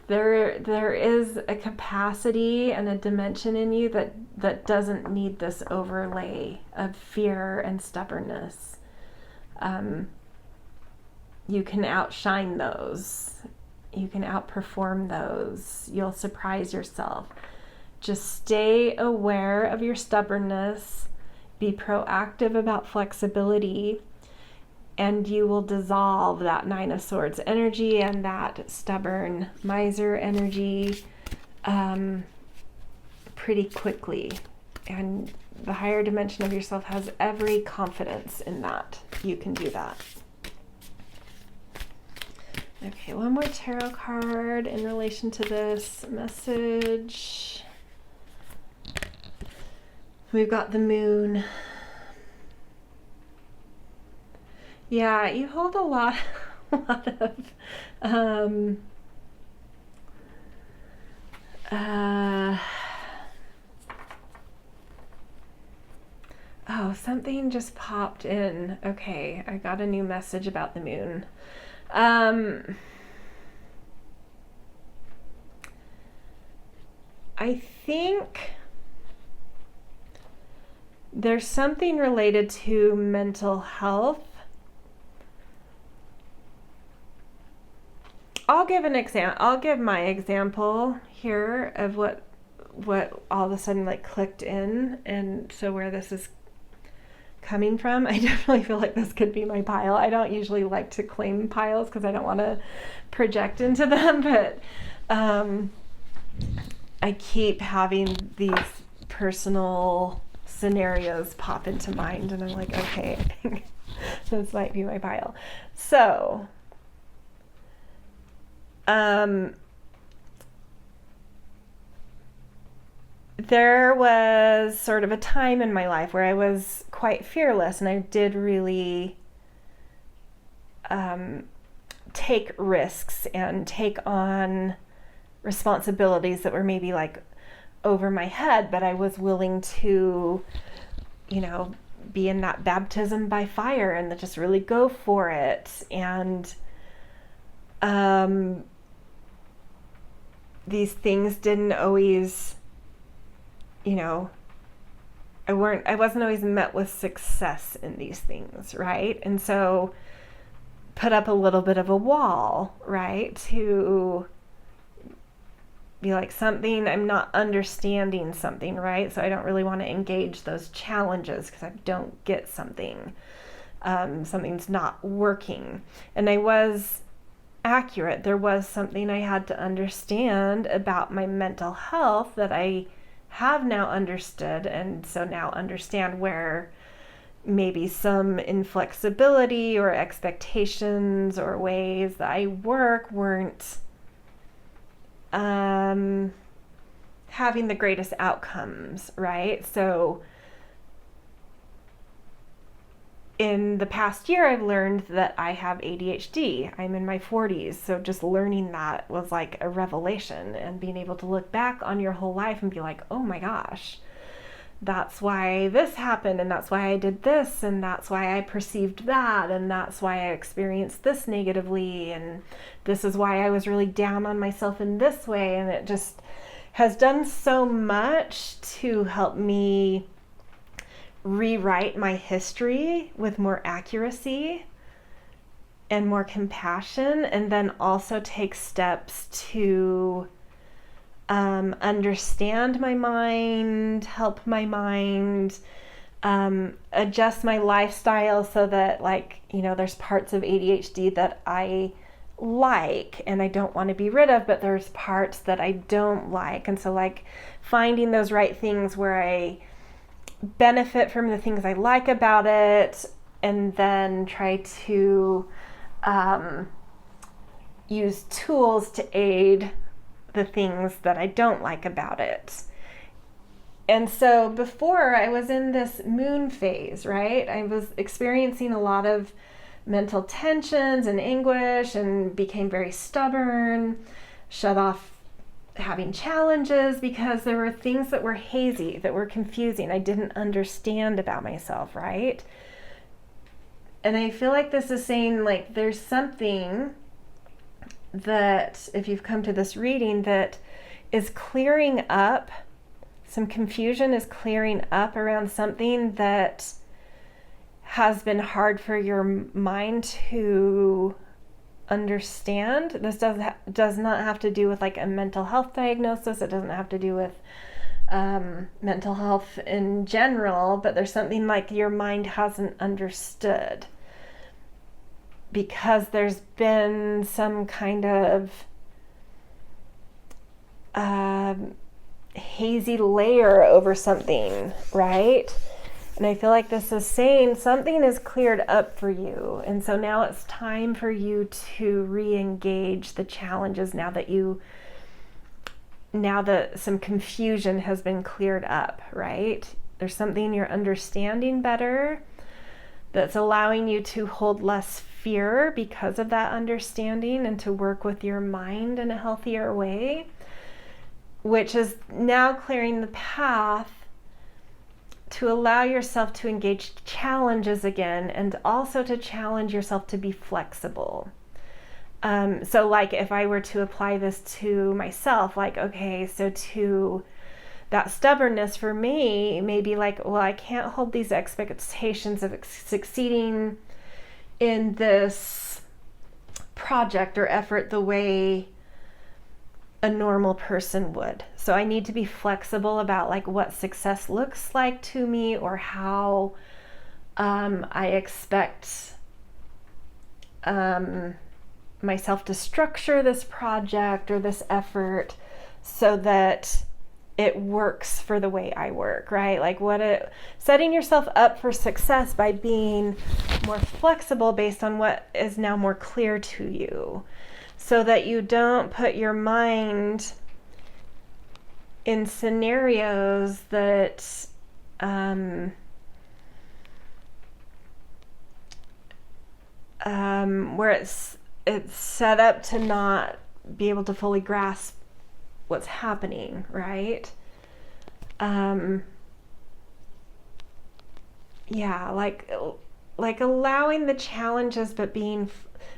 there is a capacity and a dimension in you that doesn't need this overlay of fear and stubbornness. You can outshine those. You can outperform those. You'll surprise yourself. Just stay aware of your stubbornness, be proactive about flexibility, and you will dissolve that Nine of Swords energy and that stubborn miser energy pretty quickly. And the higher dimension of yourself has every confidence in that. You can do that. Okay, one more tarot card in relation to this message. We've got the Moon. Yeah, you hold a lot of oh, something just popped in. Okay, I got a new message about the Moon. I think there's something related to mental health. I'll give my example here of what all of a sudden like clicked in, and so where this is coming from. I definitely feel like this could be my pile. I don't usually like to claim piles because I don't want to project into them, but I keep having these personal scenarios pop into mind, and I'm like, okay, I think this might be my pile. So there was sort of a time in my life where I was quite fearless, and I did really take risks and take on responsibilities that were maybe like over my head, but I was willing to, be in that baptism by fire and just really go for it. And these things didn't always, I wasn't always met with success in these things, right? And so put up a little bit of a wall, right? To be like, I'm not understanding something, right? So I don't really want to engage those challenges because I don't get something. Something's not working. And I was accurate. There was something I had to understand about my mental health that I have now understood, and so now understand where maybe some inflexibility or expectations or ways that I work weren't having the greatest outcomes, right? So in the past year, I've learned that I have ADHD. I'm in my 40s, so just learning that was like a revelation, and being able to look back on your whole life and be like, oh my gosh, that's why this happened, and that's why I did this, and that's why I perceived that, and that's why I experienced this negatively, and this is why I was really down on myself in this way. And it just has done so much to help me rewrite my history with more accuracy and more compassion, and then also take steps to understand my mind, help my mind, adjust my lifestyle so that there's parts of ADHD that I like and I don't want to be rid of, but there's parts that I don't like. And so finding those right things where I benefit from the things I like about it, and then try to use tools to aid the things that I don't like about it. And so before, I was in this moon phase, right? I was experiencing a lot of mental tensions and anguish, and became very stubborn, shut off having challenges because there were things that were hazy, that were confusing, I didn't understand about myself, right? And I feel like this is saying there's something that, if you've come to this reading, that is clearing up, some confusion is clearing up around something that has been hard for your mind to understand. This does not have to do with a mental health diagnosis. It doesn't have to do with mental health in general, but there's something your mind hasn't understood. because there's been some kind of hazy layer over something, right? And I feel like this is saying something is cleared up for you. And so now it's time for you to re-engage the challenges now that some confusion has been cleared up, right? There's something you're understanding better that's allowing you to hold less fear because of that understanding and to work with your mind in a healthier way, which is now clearing the path to allow yourself to engage challenges again, and also to challenge yourself to be flexible. So like if I were to apply this to myself, like, okay, so to that stubbornness for me, maybe like, well, I can't hold these expectations of succeeding in this project or effort the way a normal person would. So I need to be flexible about like what success looks like to me, or how I expect myself to structure this project or this effort so that it works for the way I work, right? Like setting yourself up for success by being more flexible based on what is now more clear to you, so that you don't put your mind in scenarios that where it's set up to not be able to fully grasp what's happening, right? Yeah, like allowing the challenges, but being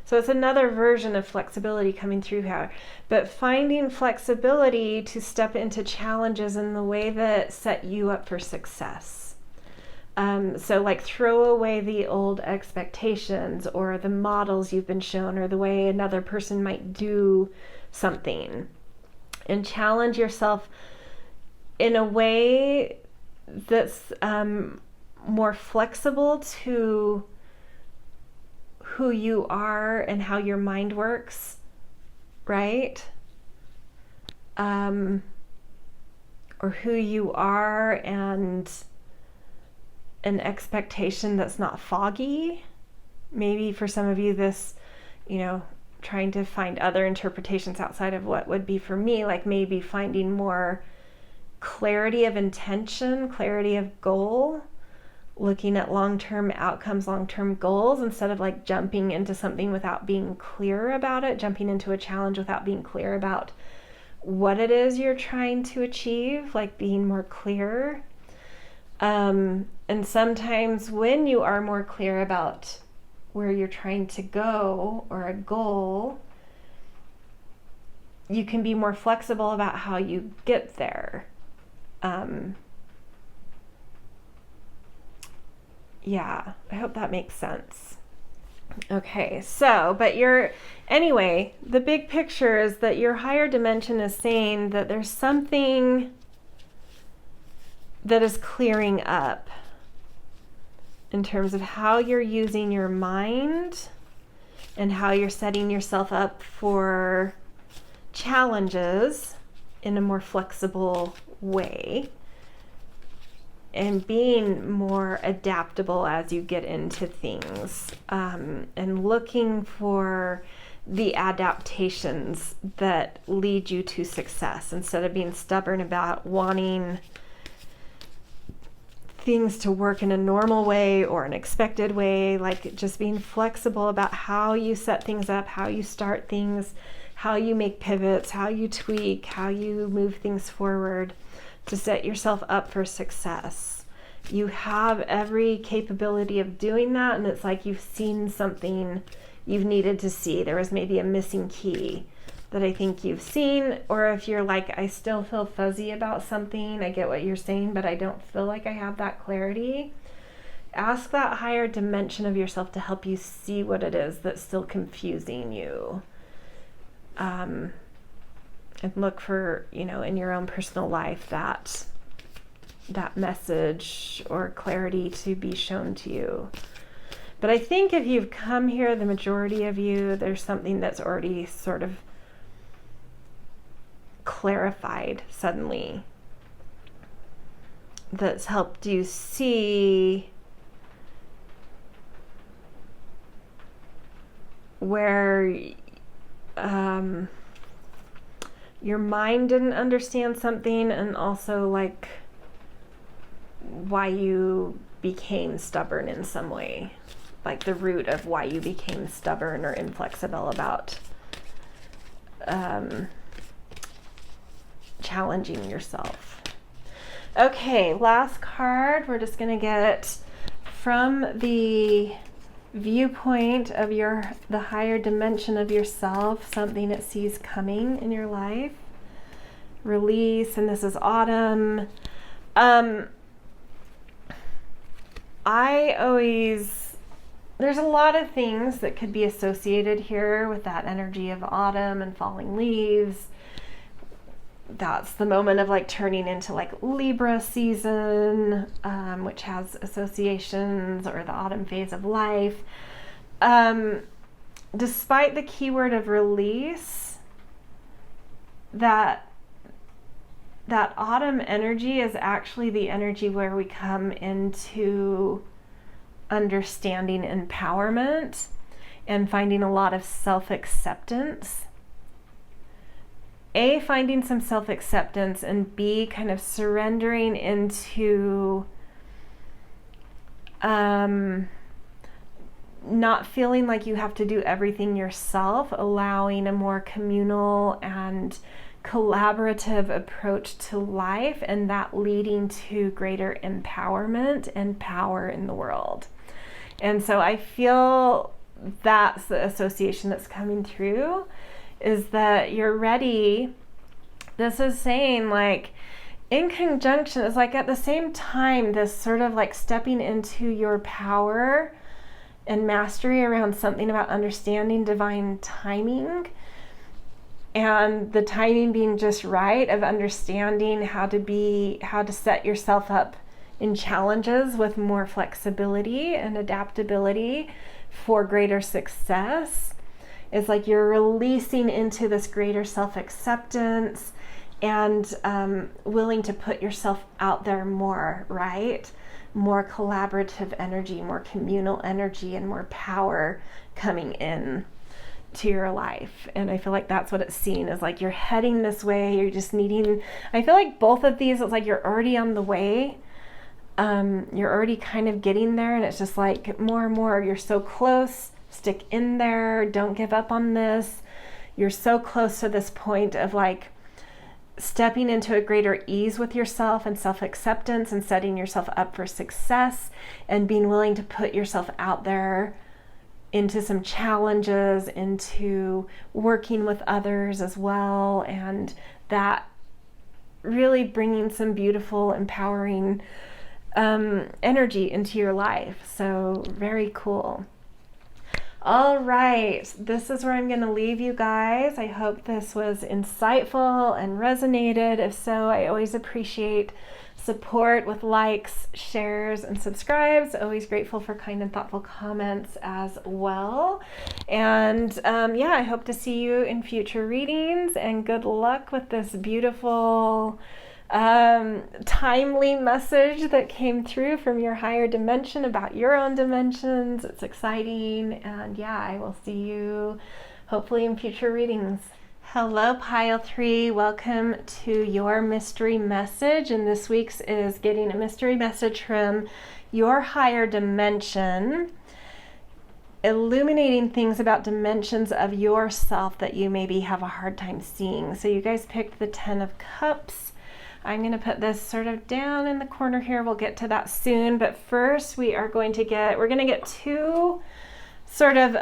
so it's another version of flexibility coming through here, but finding flexibility to step into challenges in the way that set you up for success. So like throw away the old expectations or the models you've been shown or the way another person might do something, and challenge yourself in a way that's more flexible to who you are and how your mind works, right? Or who you are, and an expectation that's not foggy. Maybe for some of you this, trying to find other interpretations outside of what would be for me, like maybe finding more clarity of intention, clarity of goal, looking at long-term outcomes, long-term goals, instead of like jumping into something without being clear about it, jumping into a challenge without being clear about what it is you're trying to achieve, like being more clear. And sometimes when you are more clear about where you're trying to go or a goal, you can be more flexible about how you get there. Yeah, I hope that makes sense. Okay, so, anyway, the big picture is that your higher dimension is saying that there's something that is clearing up in terms of how you're using your mind and how you're setting yourself up for challenges in a more flexible way, and being more adaptable as you get into things, and looking for the adaptations that lead you to success, instead of being stubborn about wanting things to work in a normal way or an expected way. Like just being flexible about how you set things up, how you start things, how you make pivots, how you tweak, how you move things forward to set yourself up for success. You have every capability of doing that, and it's like you've seen something you've needed to see. There was maybe a missing key that I think you've seen, or if you're like, I still feel fuzzy about something, I get what you're saying, but I don't feel like I have that clarity. Ask that higher dimension of yourself to help you see what it is that's still confusing you. And look for, in your own personal life, that message or clarity to be shown to you. But I think if you've come here, the majority of you, there's something that's already sort of clarified suddenly that's helped you see where your mind didn't understand something, and also like why you became stubborn in some way, like the root of why you became stubborn or inflexible about challenging yourself. Okay, last card. We're just going to get from the viewpoint of the higher dimension of yourself, something it sees coming in your life. Release, and this is autumn. There's a lot of things that could be associated here with that energy of autumn and falling leaves. That's the moment of like turning into like Libra season, which has associations, or the autumn phase of life. Despite the keyword of release, that autumn energy is actually the energy where we come into understanding empowerment and finding a lot of self-acceptance. A, finding some self-acceptance, and B, kind of surrendering into not feeling like you have to do everything yourself, allowing a more communal and collaborative approach to life, and that leading to greater empowerment and power in the world. And so I feel that's the association that's coming through, is that you're ready. This is saying like in conjunction, it's like at the same time, this sort of like stepping into your power and mastery around something about understanding divine timing, and the timing being just right, of understanding how to set yourself up in challenges with more flexibility and adaptability for greater success. It's like you're releasing into this greater self-acceptance and willing to put yourself out there more, right? More collaborative energy, more communal energy, and more power coming in to your life. And I feel like that's what it's seen, is like you're heading this way. You're just needing, I feel like both of these, it's like you're already on the way. You're already kind of getting there, and it's just like more and more, you're so close. Stick in there. Don't give up on this. You're so close to this point of like stepping into a greater ease with yourself and self-acceptance, and setting yourself up for success, and being willing to put yourself out there into some challenges, into working with others as well, and that really bringing some beautiful, empowering energy into your life. So very cool. All right, this is where I'm going to leave you guys. I hope this was insightful and resonated. If so, I always appreciate support with likes, shares, and subscribes. Always grateful for kind and thoughtful comments as well. And yeah, I hope to see you in future readings, and good luck with this beautiful timely message that came through from your higher dimension about your own dimensions. It's exciting, and yeah, I will see you hopefully in future readings. Hello, Pile 3. Welcome to your mystery message, and this week's is getting a mystery message from your higher dimension, illuminating things about dimensions of yourself that you maybe have a hard time seeing. So you guys picked the 10 of Cups. I'm going to put this sort of down in the corner here. We'll get to that soon. But first we're going to get two sort of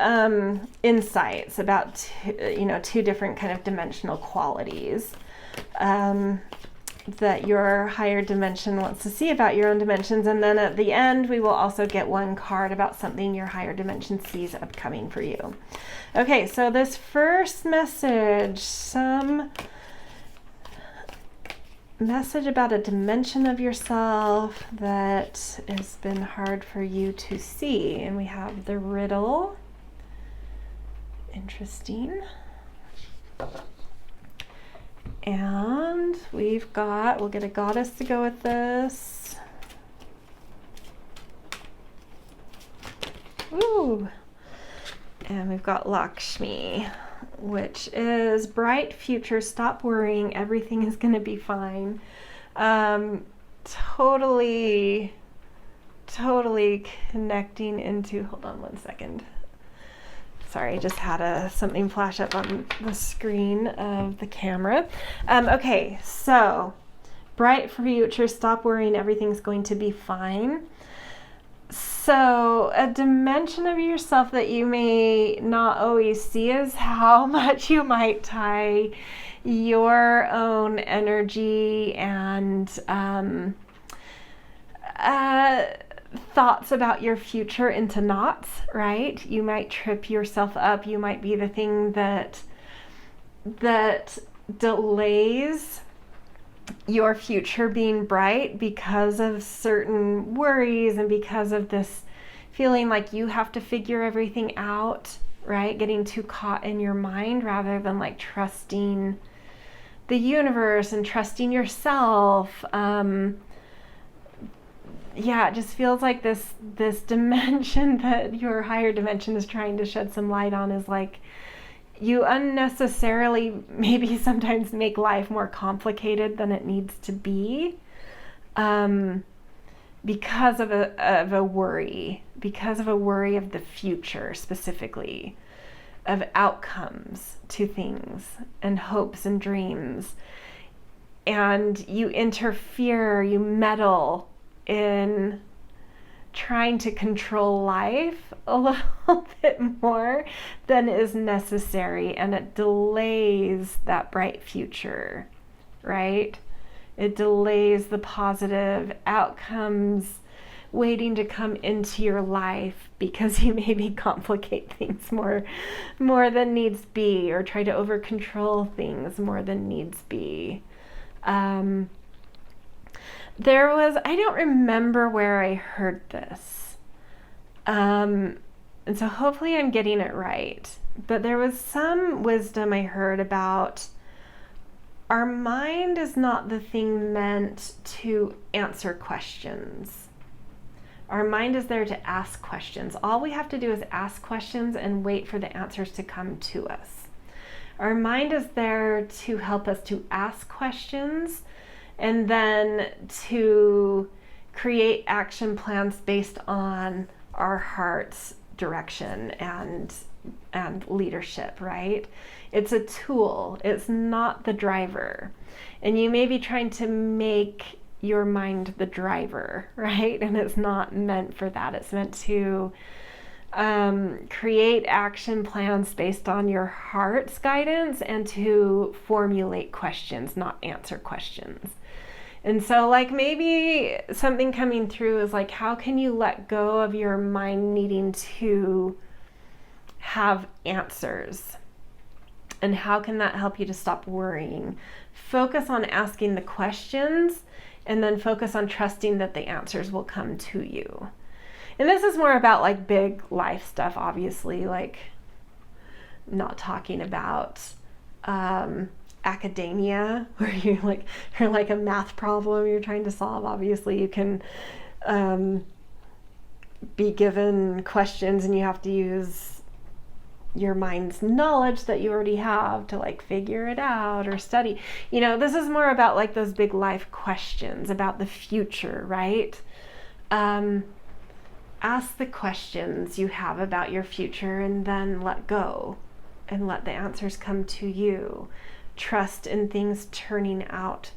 insights about two different kind of dimensional qualities that your higher dimension wants to see about your own dimensions. And then at the end, we will also get one card about something your higher dimension sees upcoming for you. Okay, so this first message, some message about a dimension of yourself that has been hard for you to see. And we have the riddle. Interesting. And we'll get a goddess to go with this. Ooh. And we've got Lakshmi, which is bright future, stop worrying, everything is going to be fine. Totally connecting into, hold on one second. Sorry, I just had something flash up on the screen of the camera. Okay, so bright future, stop worrying, everything's going to be fine. So a dimension of yourself that you may not always see is how much you might tie your own energy and thoughts about your future into knots, right? You might trip yourself up. You might be the thing that delays your future being bright because of certain worries and because of this feeling like you have to figure everything out, right? Getting too caught in your mind rather than like trusting the universe and trusting yourself. Yeah, it just feels like this dimension that your higher dimension is trying to shed some light on is like you unnecessarily maybe sometimes make life more complicated than it needs to be because of a worry of the future, specifically of outcomes to things and hopes and dreams. And you interfere, you meddle in trying to control life a little bit more than is necessary, and it delays that bright future, right? It delays the positive outcomes waiting to come into your life because you maybe complicate things more than needs be, or try to over control things more than needs be. I don't remember where I heard this. And so hopefully I'm getting it right. But there was some wisdom I heard about our mind is not the thing meant to answer questions. Our mind is there to ask questions. All we have to do is ask questions and wait for the answers to come to us. Our mind is there to help us to ask questions and then to create action plans based on our heart's direction and leadership, right? It's a tool. It's not the driver. And you may be trying to make your mind the driver, right? And it's not meant for that. It's meant to create action plans based on your heart's guidance and to formulate questions, not answer questions. And so like maybe something coming through is like, how can you let go of your mind needing to have answers? And how can that help you to stop worrying? Focus on asking the questions and then focus on trusting that the answers will come to you. And this is more about like big life stuff, obviously, like not talking about academia where you're like a math problem you're trying to solve. Obviously, you can be given questions and you have to use your mind's knowledge that you already have to like figure it out or study. You know, this is more about like those big life questions about the future, right? Ask the questions you have about your future and then let go and let the answers come to you. Trust in things turning out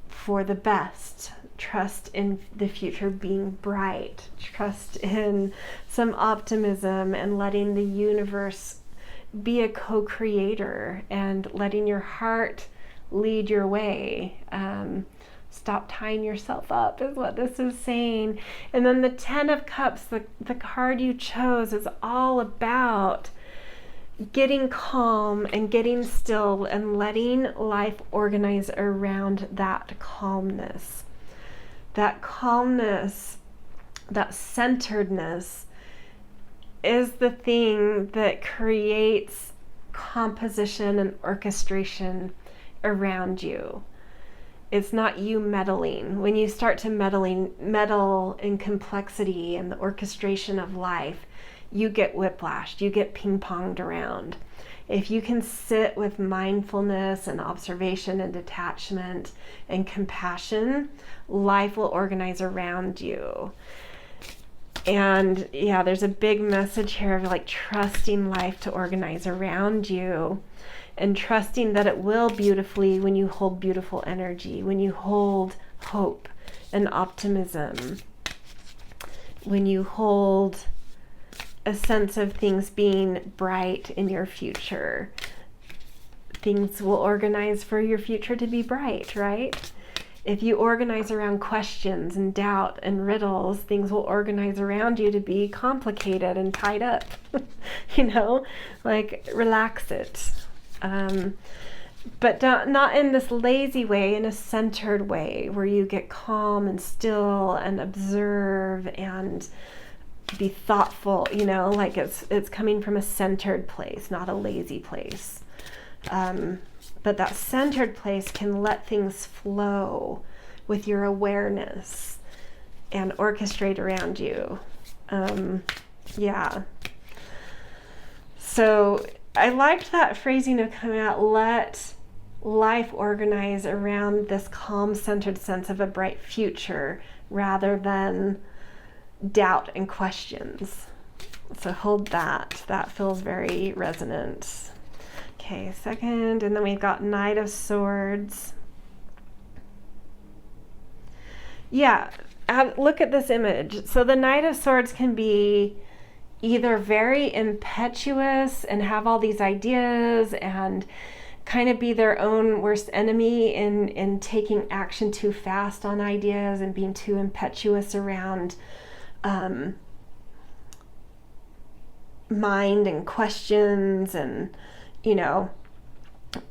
for the best. Trust in the future being bright. Trust in some optimism and letting the universe be a co-creator and letting your heart lead your way. Stop tying yourself up is what this is saying. And then the 10 of Cups, the card you chose, is all about getting calm and getting still and letting life organize around that calmness. That calmness, that centeredness is the thing that creates composition and orchestration around you. It's not you meddling. When you start to meddle in complexity and the orchestration of life, you get whiplashed, you get ping-ponged around. If you can sit with mindfulness and observation and detachment and compassion, life will organize around you. And yeah, there's a big message here of like trusting life to organize around you and trusting that it will beautifully when you hold beautiful energy, when you hold hope and optimism, when you hold a sense of things being bright in your future. Things will organize for your future to be bright, right? If you organize around questions and doubt and riddles, things will organize around you to be complicated and tied up. Like relax it. But not in this lazy way, in a centered way where you get calm and still and observe and be thoughtful, like it's coming from a centered place, not a lazy place. But that centered place can let things flow with your awareness and orchestrate around you. Yeah. So I liked that phrasing of coming out, let life organize around this calm, centered sense of a bright future rather than doubt and questions. So hold that. That feels very resonant. Okay, second, and then we've got Knight of Swords. Yeah, look at this image. So the Knight of Swords can be either very impetuous and have all these ideas and kind of be their own worst enemy in taking action too fast on ideas and being too impetuous around mind and questions and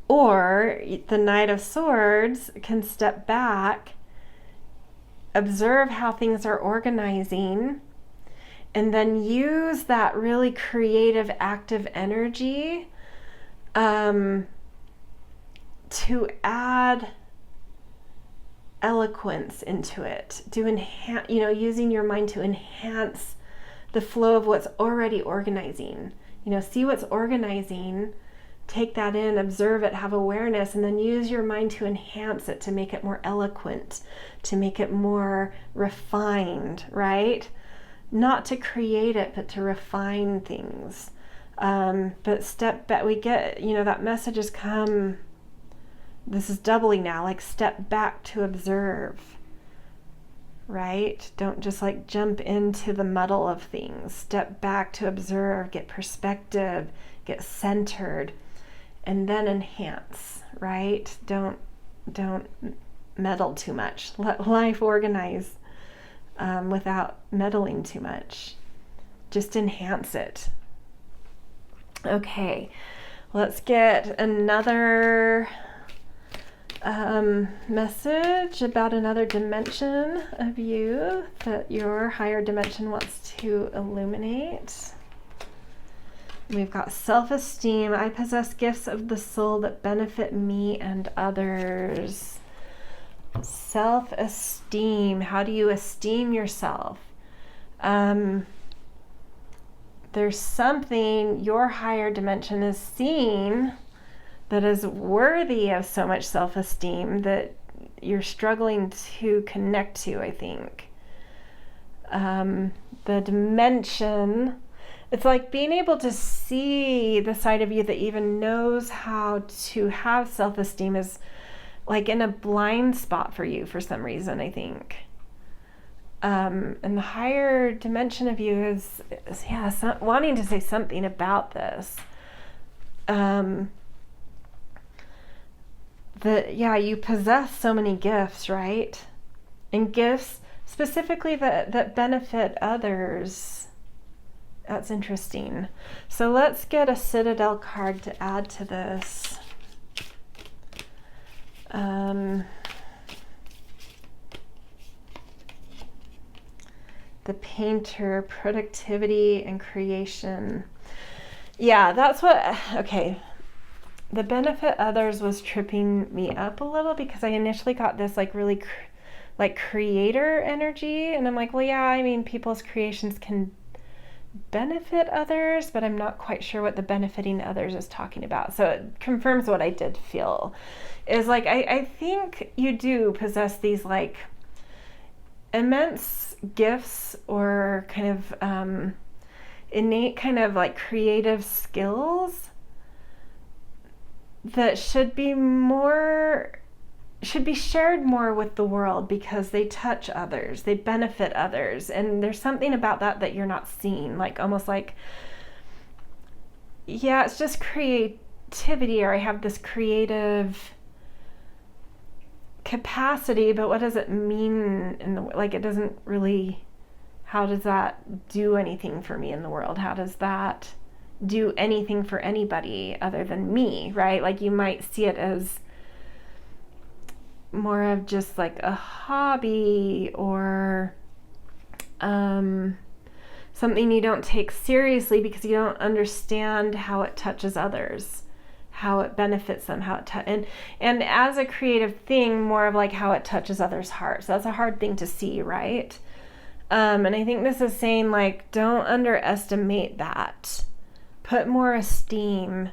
or the Knight of Swords can step back, observe how things are organizing, and then use that really creative, active energy to add eloquence into it, to enhance, using your mind to enhance the flow of what's already organizing. See what's organizing, take that in, observe it, have awareness, and then use your mind to enhance it, to make it more eloquent, to make it more refined, right? Not to create it, but to refine things. But step back, we get, that message has come, this is doubling now, like step back to observe, right? Don't just like jump into the muddle of things. Step back to observe, get perspective, get centered, and then enhance, right? Don't meddle too much. Let life organize without meddling too much. Just enhance it. Okay, let's get another message about another dimension of you that your higher dimension wants to illuminate. We've got self-esteem. I possess gifts of the soul that benefit me and others. Self-esteem. How do you esteem yourself? There's something your higher dimension is seeing that is worthy of so much self-esteem that you're struggling to connect to, I think. The dimension, it's like being able to see the side of you that even knows how to have self-esteem is like in a blind spot for you for some reason, I think. And the higher dimension of you is wanting to say something about this. You possess so many gifts, right? And gifts specifically that benefit others. That's interesting. So let's get a Citadel card to add to this. The Painter, productivity and creation. Yeah, that's what, okay. The benefit others was tripping me up a little because I initially got this like really like creator energy. And I'm like, well, yeah, I mean, people's creations can benefit others, but I'm not quite sure what the benefiting others is talking about. So it confirms what I did feel is like, I think you do possess these like immense gifts or kind of innate kind of like creative skills that should be shared more with the world because they touch others, they benefit others, and there's something about that you're not seeing, like almost like, yeah, it's just creativity, or I have this creative capacity, but what does it mean in the, like, it doesn't really, how does that do anything for me in the world? How does that do anything for anybody other than me, right? Like you might see it as more of just like a hobby or something you don't take seriously because you don't understand how it touches others, how it benefits them, how it and as a creative thing, more of like how it touches others' hearts. That's a hard thing to see, right? And I think this is saying like, don't underestimate that. Put more esteem,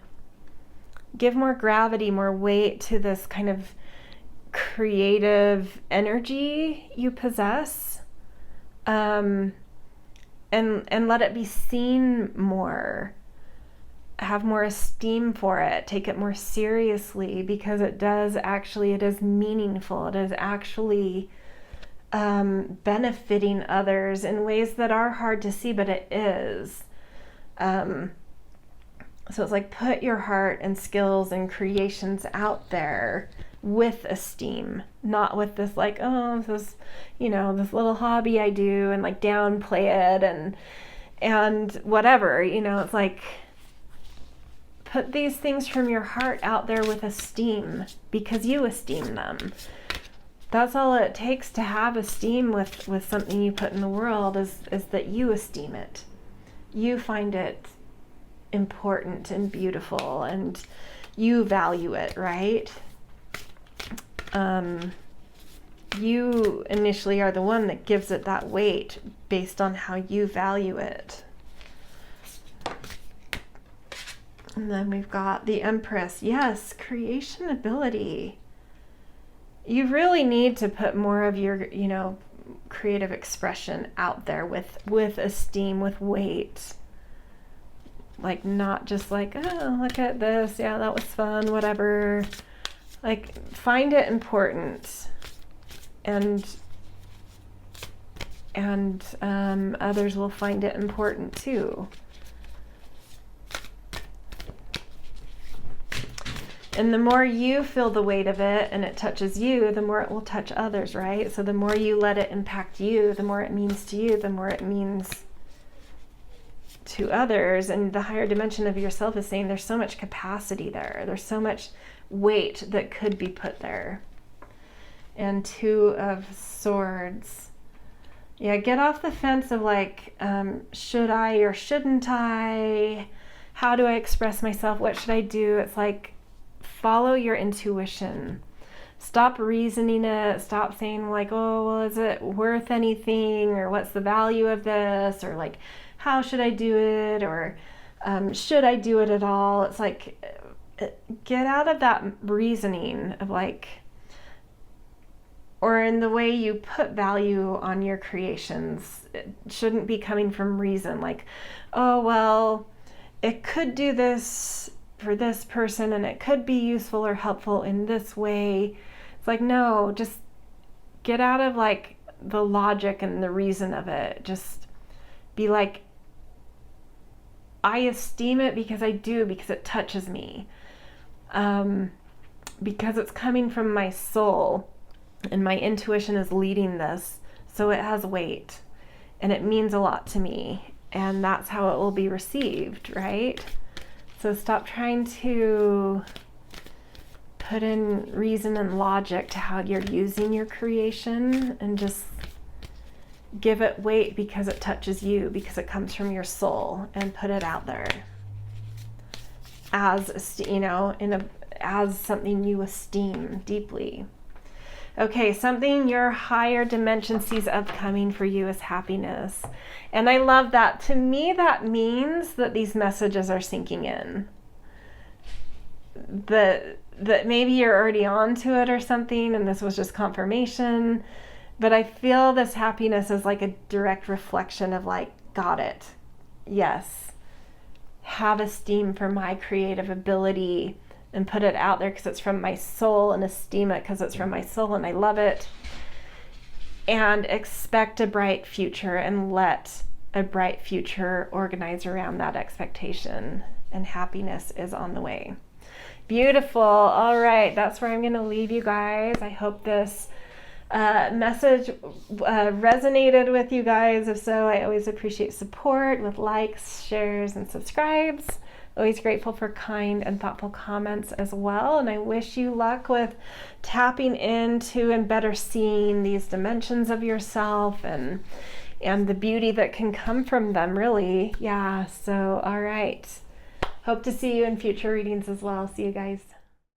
give more gravity, more weight to this kind of creative energy you possess, and let it be seen more. Have more esteem for it. Take it more seriously because it is meaningful. It is actually benefiting others in ways that are hard to see, but it is. So it's like, put your heart and skills and creations out there with esteem, not with this like, oh, this, this little hobby I do, and like downplay it and whatever, it's like, put these things from your heart out there with esteem because you esteem them. That's all it takes to have esteem with something you put in the world is that you esteem it. You find it important and beautiful and you value it, right? You initially are the one that gives it that weight based on how you value it. And then we've got the Empress. Yes, creation ability. You really need to put more of your, creative expression out there with esteem, with weight. Like not just like, oh, look at this. Yeah, that was fun, whatever. Like find it important and others will find it important too. And the more you feel the weight of it and it touches you, the more it will touch others, right? So the more you let it impact you, the more it means to you, the more it means to others. And the higher dimension of yourself is saying there's so much capacity there. There's so much weight that could be put there. And Two of Swords. Yeah, get off the fence of like, should I or shouldn't I? How do I express myself? What should I do? It's like, follow your intuition. Stop reasoning it. Stop saying like, oh, well, is it worth anything? Or what's the value of this? Or like, how should I do it? Or should I do it at all? It's like, get out of that reasoning of like, or in the way you put value on your creations. It shouldn't be coming from reason. Like, oh, well, it could do this for this person and it could be useful or helpful in this way. It's like, no, just get out of like the logic and the reason of it. Just be like, I esteem it because I do, because it touches me. Because it's coming from my soul and my intuition is leading this. So it has weight and it means a lot to me. and that's how it will be received, right? So stop trying to put in reason and logic to how you're using your creation, and just give it weight because it touches you, because it comes from your soul, and put it out there as, you know, as something you esteem deeply. Okay, something your higher dimension sees upcoming for you is happiness. And I love that. To me, that means that these messages are sinking in. That maybe you're already onto it or something, and this was just confirmation. But I feel this happiness is like a direct reflection of like, got it. Yes. Have esteem for my creative ability, and put it out there because it's from my soul, and esteem it because it's from my soul and I love it. And expect a bright future, and let a bright future organize around that expectation. And happiness is on the way. Beautiful. All right, that's where I'm going to leave you guys. I hope this message resonated with you guys. If so, I always appreciate support with likes, shares, and subscribes. Always grateful for kind and thoughtful comments as well. And I wish you luck with tapping into and better seeing these dimensions of yourself, and the beauty that can come from them, really. Yeah, so all right. Hope to see you in future readings as well. See you guys.